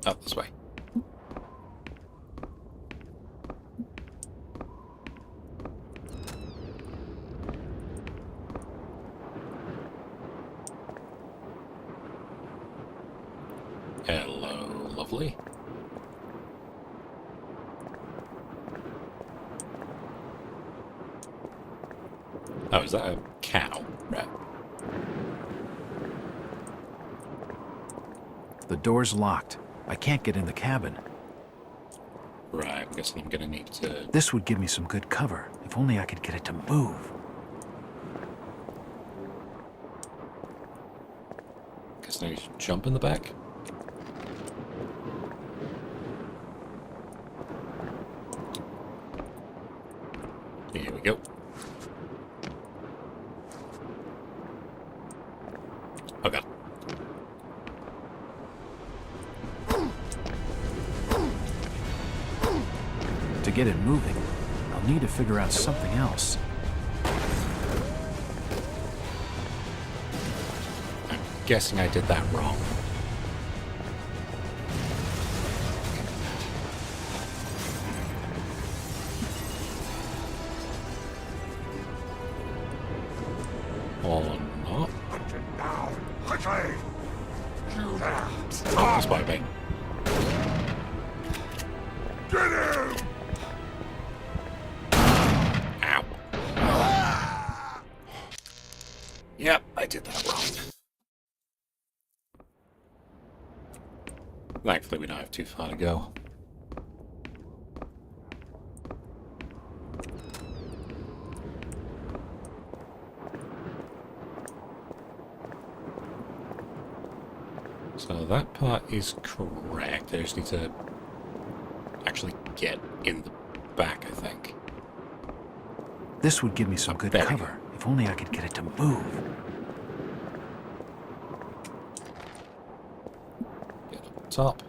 Oh, this way. Hello, lovely. Oh, is that a cow? Right. The door's locked. I can't get in the cabin. Right, I'm guessing I'm gonna need to... This would give me some good cover, if only I could get it to move. Guess I need to jump in the back? Here we go. Oh god. To get it moving, I'll need to figure out something else. I'm guessing I did that wrong. Or not. Oh, spider bait. Get him! Ow. Yep, I did that wrong. Thankfully, we don't have too far to go. So that part is correct. I just need to actually get in the back, I think. This would give me some good cover, if only I could get it to move. Get up top.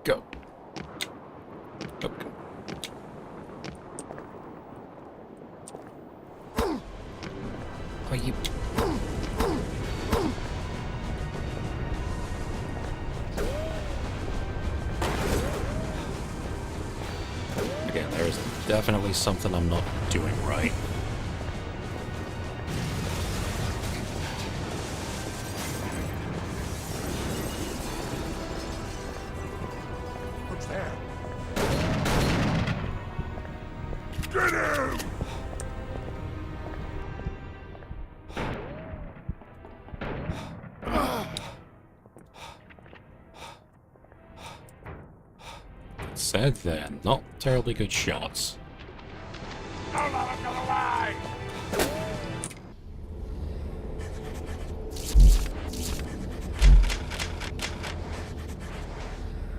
Go. Okay. Are you... Again, there is definitely something I'm not doing right. What's there? Get him! Said they're not terribly good shots. Don't let him get away!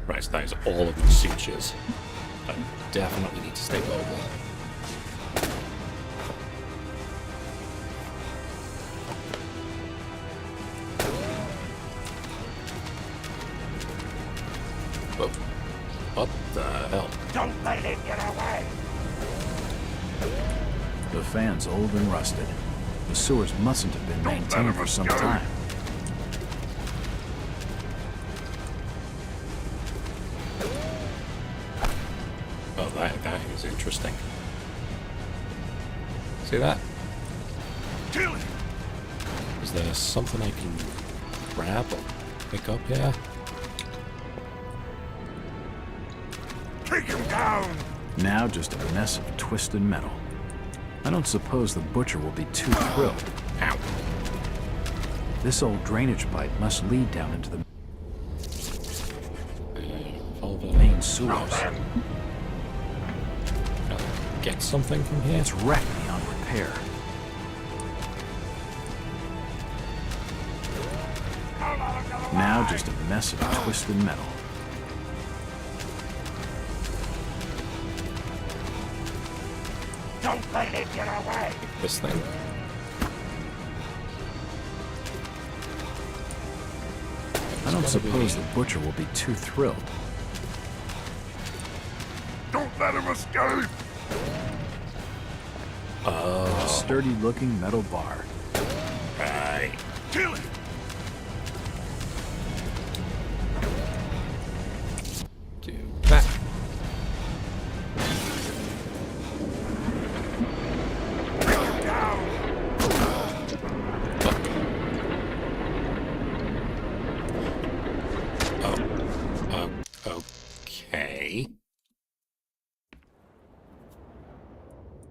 Right, so that is all of my sutures. I definitely need to stay mobile. Don't let him get away! The fan's old and rusted. The sewers mustn't have been maintained for some time. Oh, that is interesting. See that? Kill it! Is there something I can grab or pick up here? Take him down! Now just a mess of twisted metal. I don't suppose the butcher will be too thrilled. Ow. This old drainage pipe must lead down into the main sewers. Get something from here? It's wrecked beyond repair. Now just a mess of twisted metal. Don't let him get away! This thing. I don't suppose the butcher will be too thrilled. Don't let him escape! A sturdy-looking metal bar. Right. Kill it! Do that. Okay.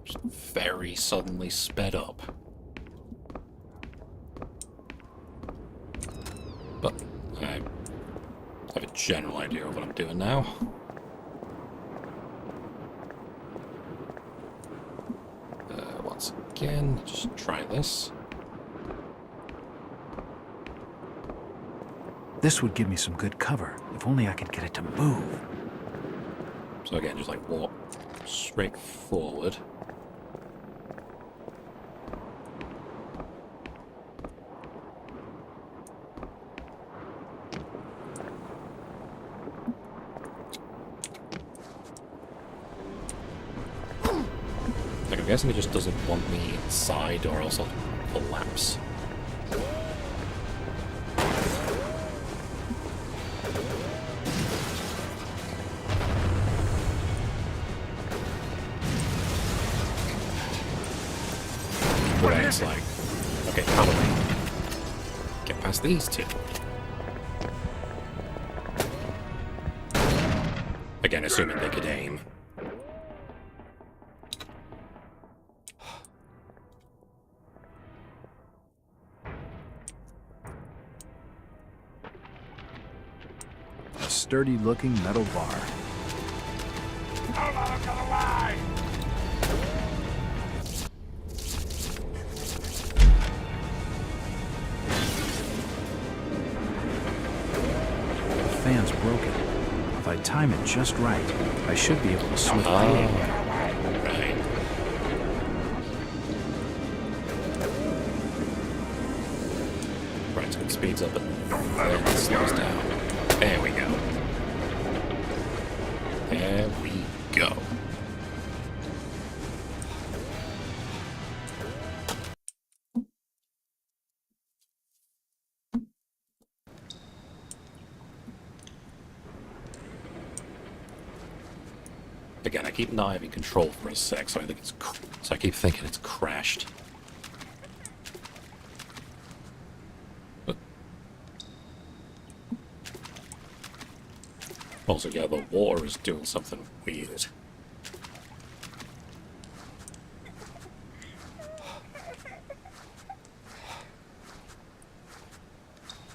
Just very suddenly sped up. But I have a general idea of what I'm doing now. Once again, just try this. This would give me some good cover, if only I could get it to move. So again, just like walk straight forward. Like, I'm guessing it just doesn't want me inside or else I'll collapse. Right, it's like, okay, how do I get past these two? Again, assuming they could aim. A sturdy-looking metal bar. Don't let him get away! The fan's broken. If I time it just right, I should be able to swiftly aim. Right. Right, so it speeds up and then it slows down. There we go. There we go. Again, I keep not having control for a sec, so I keep thinking it's crashed. But also, yeah, the water is doing something weird.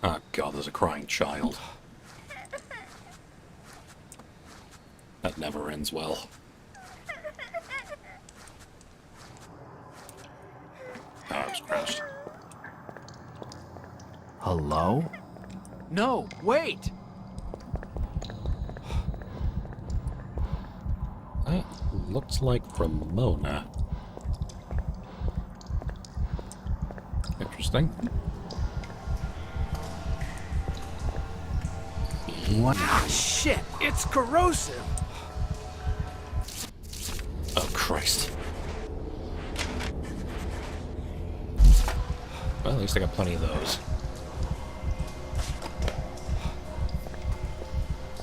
Oh god, there's a crying child. That never ends well. Oh, I was crashed. Hello? No, wait! That looks like Ramona. Interesting. What? Ah, shit! It's corrosive! Christ. Well, at least I got plenty of those.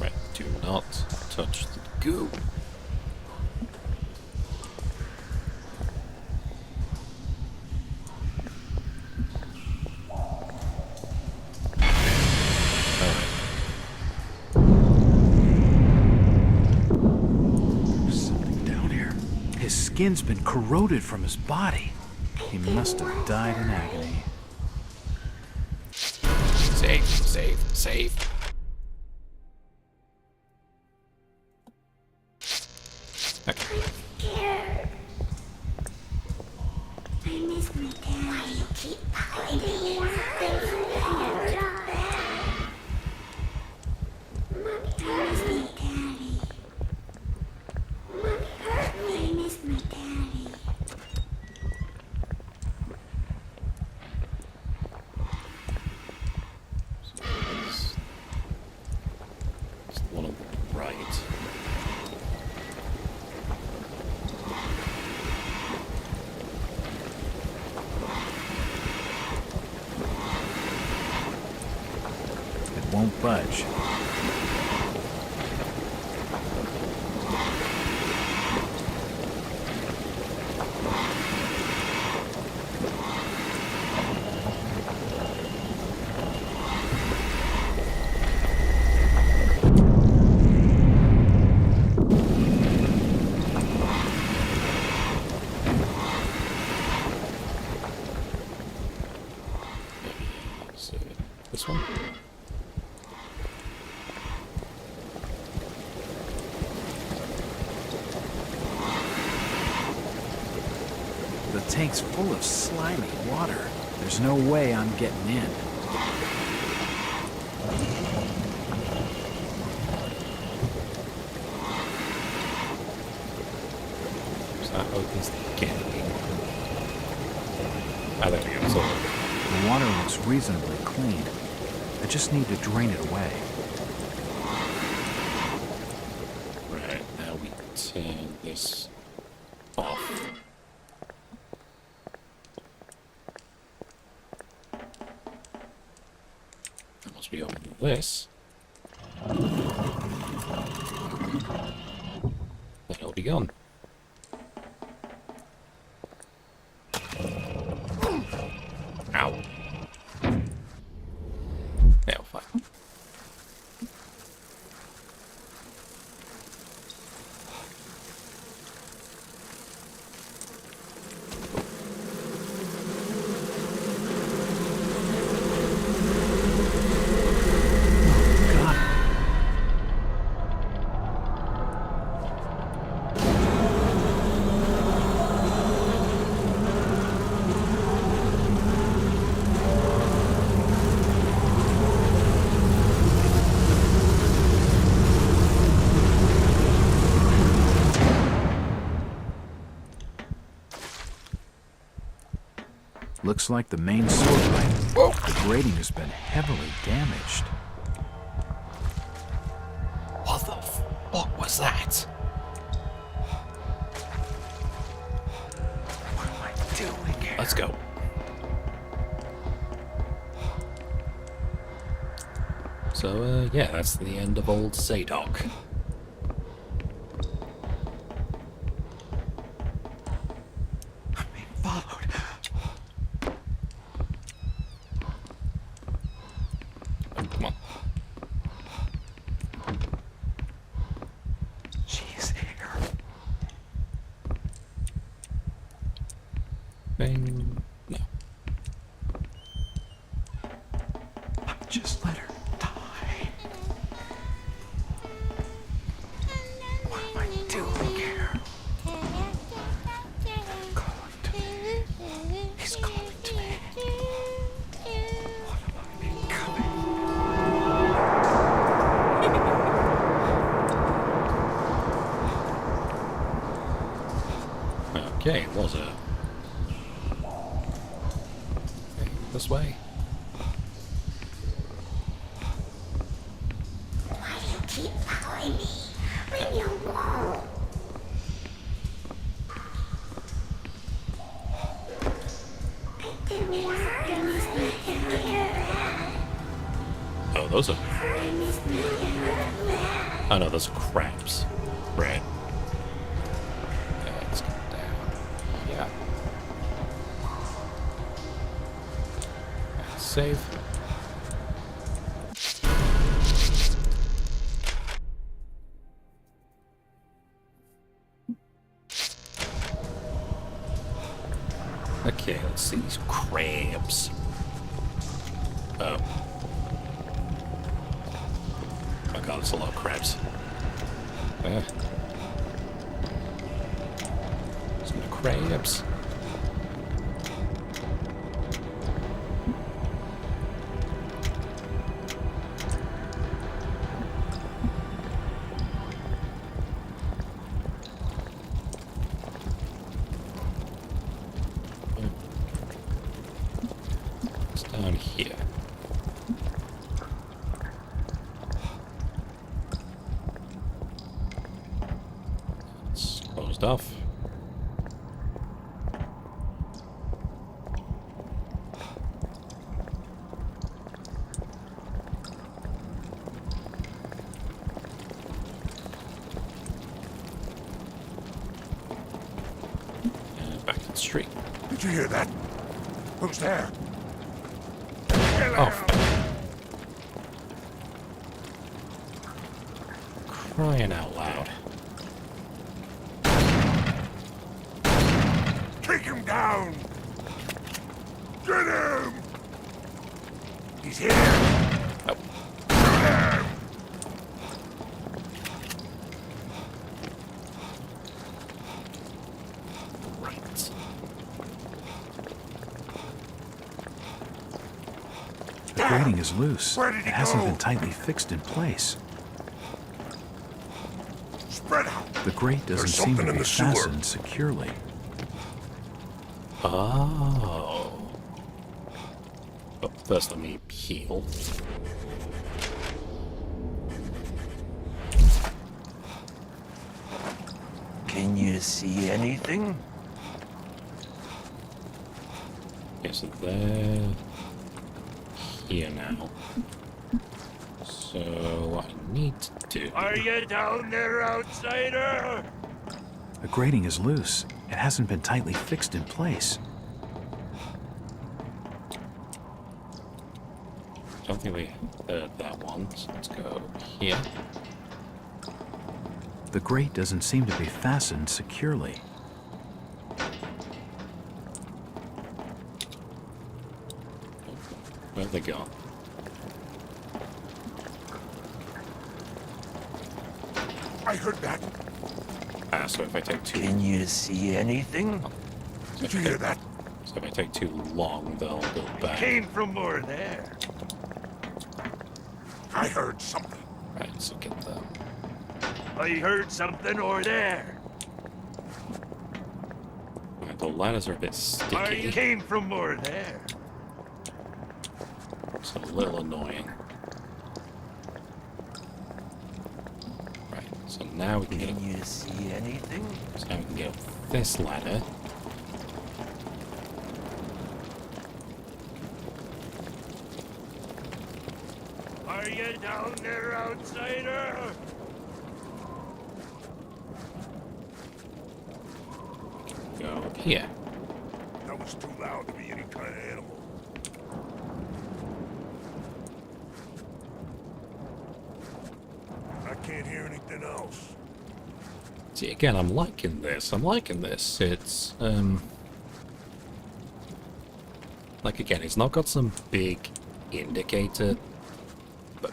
Right, do not touch the goo. His skin's been corroded from his body. He must have died in agony. Save, save, save. Okay. I miss my dad. You keep hiding. Mommy, I miss my daddy. Mommy hurt me. I miss my daddy. It's the one on the right. It won't budge. So, this one? The tank's full of slimy water. There's no way I'm getting in. So that opens the gate. Ah, there we go. So, The water looks reasonably clean. I just need to drain it away. right, now we turn this off. And once we open this, then it'll be gone. Ow. Yeah, fine. Looks like the main sewer pipe. The grating has been heavily damaged. What the fuck was that? What am I doing here? Let's go. So, yeah, that's the end of old Zadok. I'm being followed. Come on. She's here. Bang. No. Just let her die. What am I doing here? Calling to me. He's calling to me. What am I becoming? Okay, it was a... Okay, this way. Why do you keep following me when you won't? those are... Oh no, those are crabs. Right. Let's get down. Yeah. And save. Okay, let's see these crabs. Oh. Oh god, it's a lot of crabs. Some crabs. It's down here. Stuff. And back to the street. Did you hear that? Who's there? Oh. Crying out loud. Take him down! Get him! He's here! Oh. Shoot him! Right. The grating is loose. Where did It he hasn't go? been tightly fixed in place. Spread out! The grate doesn't There's seem something to in be the sewer. fastened securely. Oh. But first let me heal. Can you see anything? Okay, so they're here now. So what I need to do... Are you down there, outsider? The grating is loose. It hasn't been tightly fixed in place. I don't think we heard that one, so let's go here. The grate doesn't seem to be fastened securely. Where'd they go? I heard that. Ah, so if I take too... Can you see anything? Did you hear that? So if I take too long, they'll go back. Came from over there. I heard something. Right, so get them. I heard something over there. Right, the ladders are a bit sticky. Came from over there. It's a little annoying. Right, so now we can get up. Can you see anything? So now we can get up this ladder. Are you down there, outsider? Go up here. That was too loud to be any kind of animal. I can't hear anything else. See, again, I'm liking this. I'm liking this. It's, like, again, it's not got some big indicator, but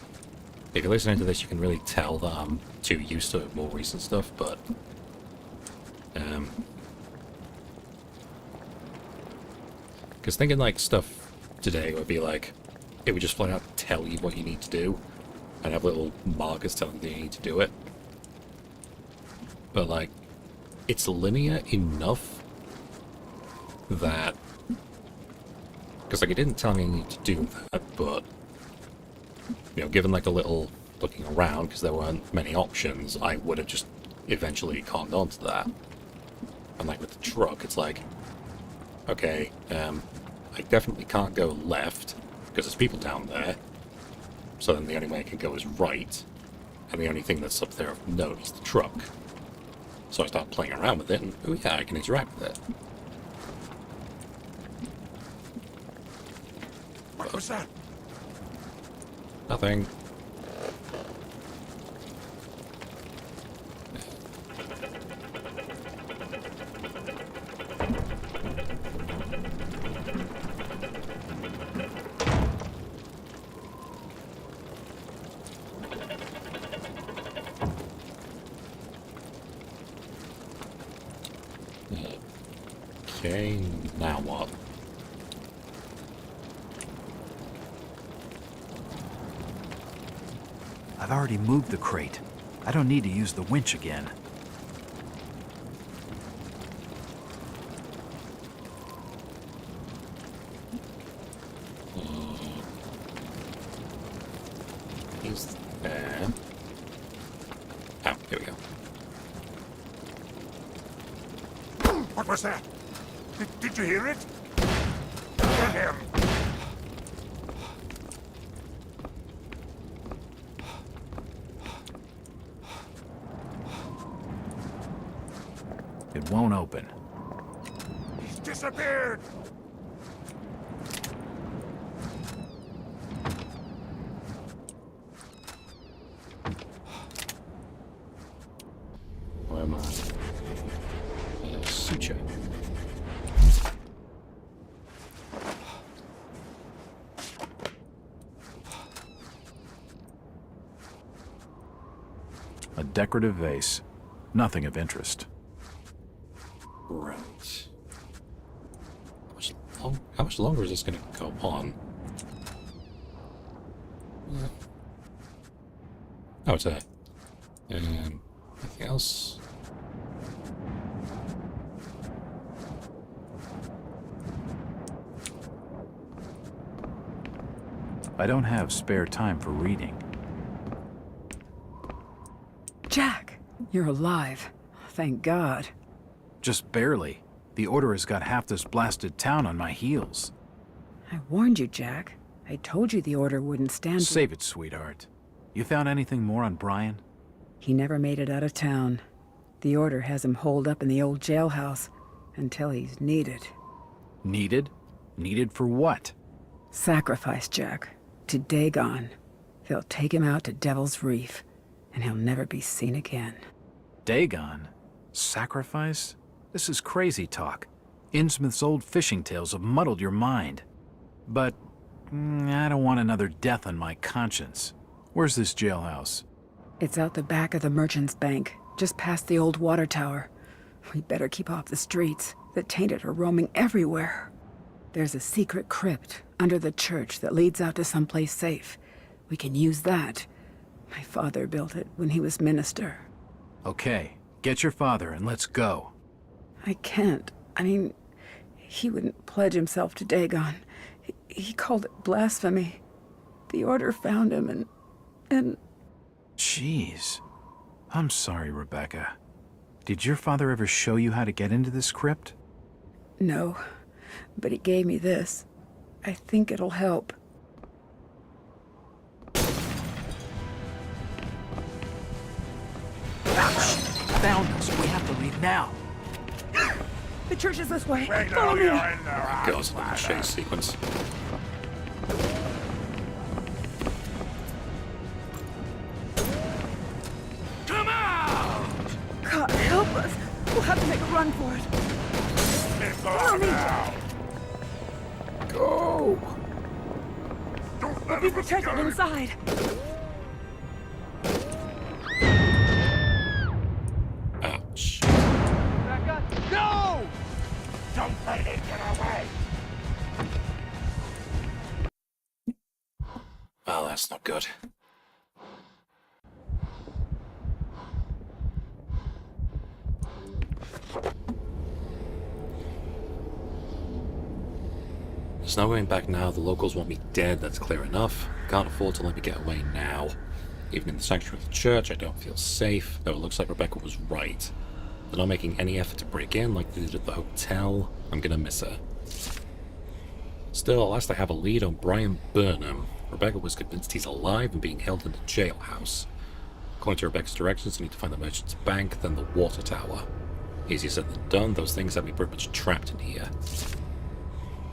if you're listening to this, you can really tell that I'm too used to more recent stuff, but, because thinking, like, stuff today would be like, it would just flat out tell you what you need to do, and have little markers telling you need to do it. But, like, it's linear enough that... Because, like, it didn't tell me I need to do that, but... You know, given, like, a little looking around, because there weren't many options, I would have just eventually conned on to that. And, like, with the truck, it's like... Okay, I definitely can't go left, because there's people down there. so then the only way I can go is right, and the only thing that's up there of note is the truck. So I start playing around with it, and oh yeah, I can interact with it. What was that? Nothing. Okay, now what? I've already moved the crate. I don't need to use the winch again. He's there. Oh, here we go. What was that? Did you hear it? Get him! It won't open. He's disappeared! Where am I? Suture. A decorative vase. Nothing of interest. Right. How much longer is this going to go on? Oh, it's there. Anything else? I don't have spare time for reading. Jack, you're alive. Thank God. Just barely. The Order has got half this blasted town on my heels. I warned you, Jack. I told you the Order wouldn't stand. Save it, sweetheart. You found anything more on Brian? He never made it out of town. The Order has him holed up in the old jailhouse until he's needed. Needed? Needed for what? Sacrifice, Jack. To Dagon. They'll take him out to Devil's Reef, and he'll never be seen again. Dagon? Sacrifice? This is crazy talk. Innsmouth's old fishing tales have muddled your mind. But I don't want another death on my conscience. Where's this jailhouse? It's out the back of the Merchant's Bank, just past the old water tower. We better keep off the streets. The tainted are roaming everywhere. There's a secret crypt under the church that leads out to someplace safe. We can use that. My father built it when he was minister. Okay, get your father and let's go. I can't. I mean, he wouldn't pledge himself to Dagon. He called it blasphemy. The Order found him and... Jeez. I'm sorry, Rebecca. Did your father ever show you how to get into this crypt? No, but he gave me this. I think it'll help. Found us. We have to leave now. The church is this way. Follow me. Goes into the chase sequence. Come out! God, help us. We'll have to make a run for it. Follow me. Go! We'll be protected inside. Ouch. Rebecca, no! Don't let it get away! Well, that's not good. There's no going back now. The locals want me dead, that's clear enough. Can't afford to let me get away now. Even in the sanctuary of the church, I don't feel safe, though it looks like Rebecca was right. They're not making any effort to break in like they did at the hotel. I'm gonna miss her. Still, at last I have a lead on Brian Burnham. Rebecca was convinced he's alive and being held in a jailhouse. According to Rebecca's directions, I need to find the merchant's bank, then the water tower. Easier said than done, those things have me pretty much trapped in here.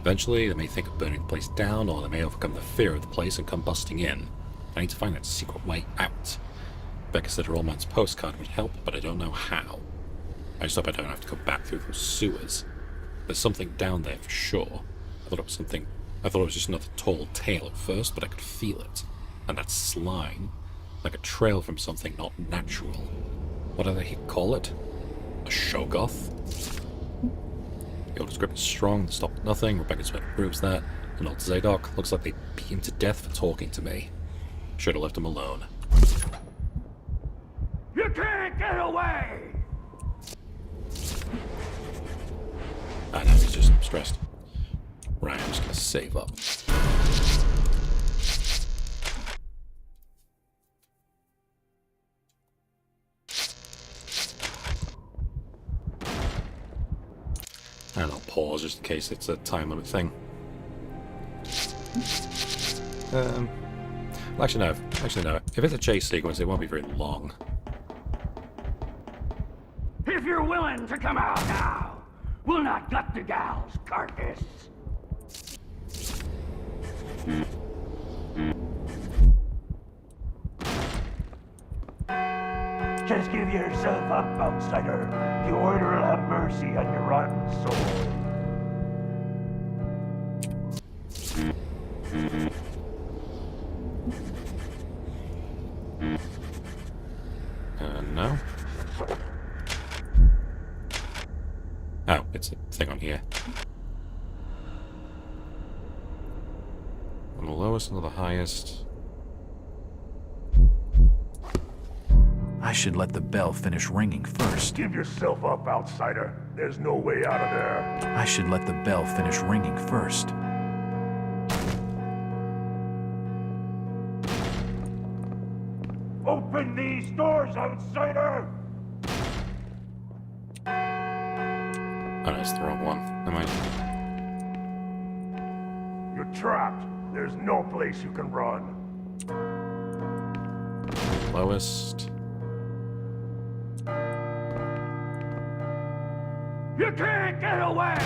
Eventually, they may think of burning the place down, or they may overcome the fear of the place and come busting in. I need to find that secret way out. Rebecca said her old man's postcard would help, but I don't know how. I just hope I don't have to go back through those sewers. There's something down there for sure. I thought it was just another tall tale at first, but I could feel it. And that slime, like a trail from something not natural. What do they call it? A Shoggoth? The old script is strong, stop at nothing, Rebecca's better proves that, and old Zadok looks like they beat him to death for talking to me. Should have left him alone. You can't get away! I know, he's just stressed. Right, I'm just gonna save up. And I'll pause just in case it's a time limit thing. Well, actually no. If it's a chase sequence, it won't be very long. If you're willing to come out now, we'll not gut the gal's carcass. Just give yourself up, outsider. The order will have mercy on your rotten soul. No. Oh, it's a thing on here. From the lowest to the highest. I should let the bell finish ringing first. Give yourself up, outsider. There's no way out of there. I should let the bell finish ringing first. Open these doors, outsider! Oh, that's the wrong one. Am I? You're trapped. There's no place you can run. Lowest. You can't get away!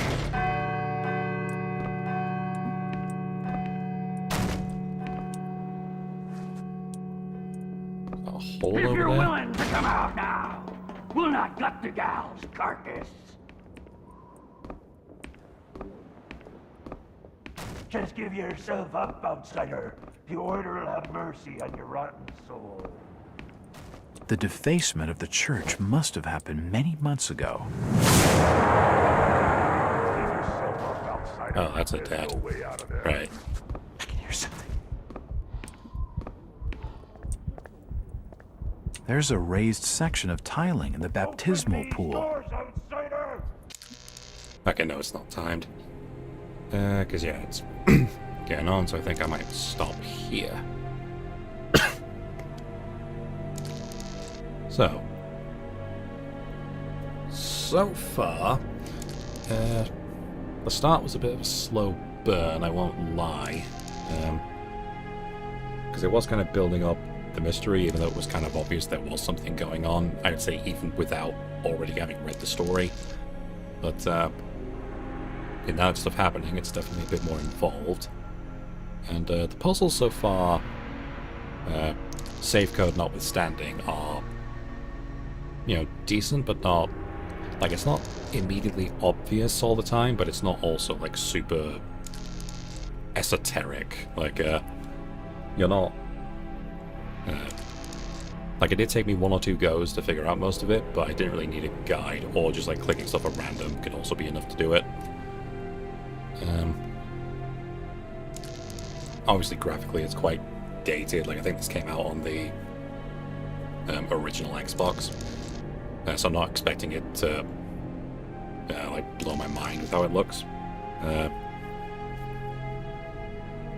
A hole if over you're there? willing to come out now, we'll not gut the gal's carcass. Just give yourself up, outsider. The order will have mercy on your rotten soul. The defacement of the church must have happened many months ago. Oh, that's a dad. Right. I can hear something. There's a raised section of tiling in the baptismal pool. Okay, no, it's not timed. Cause yeah, it's getting on, so I think I might stop here. So far, the start was a bit of a slow burn, I won't lie. Because it was kind of building up the mystery, even though it was kind of obvious there was something going on, I'd say even without already having read the story. But, now it's stuff happening, it's definitely a bit more involved. And the puzzles so far, save code notwithstanding, are, decent, but not... Like, it's not immediately obvious all the time, but it's not also, like, super esoteric. Like, you're not... like, it did take me 1 or 2 goes to figure out most of it, but I didn't really need a guide, or just, like, clicking stuff at random could also be enough to do it. Obviously, graphically, it's quite dated. Like, I think this came out on the original Xbox. So I'm not expecting it to, like, blow my mind with how it looks.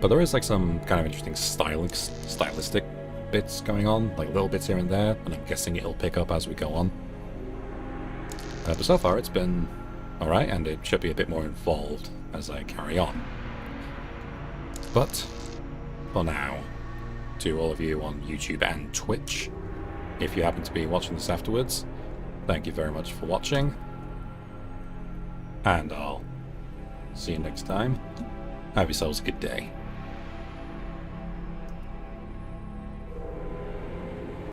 But there is, like, some kind of interesting stylistic bits going on, like little bits here and there, and I'm guessing it'll pick up as we go on. But so far, it's been alright, and it should be a bit more involved as I carry on. But for now, to all of you on YouTube and Twitch, if you happen to be watching this afterwards, thank you very much for watching. And I'll see you next time. Have yourselves a good day.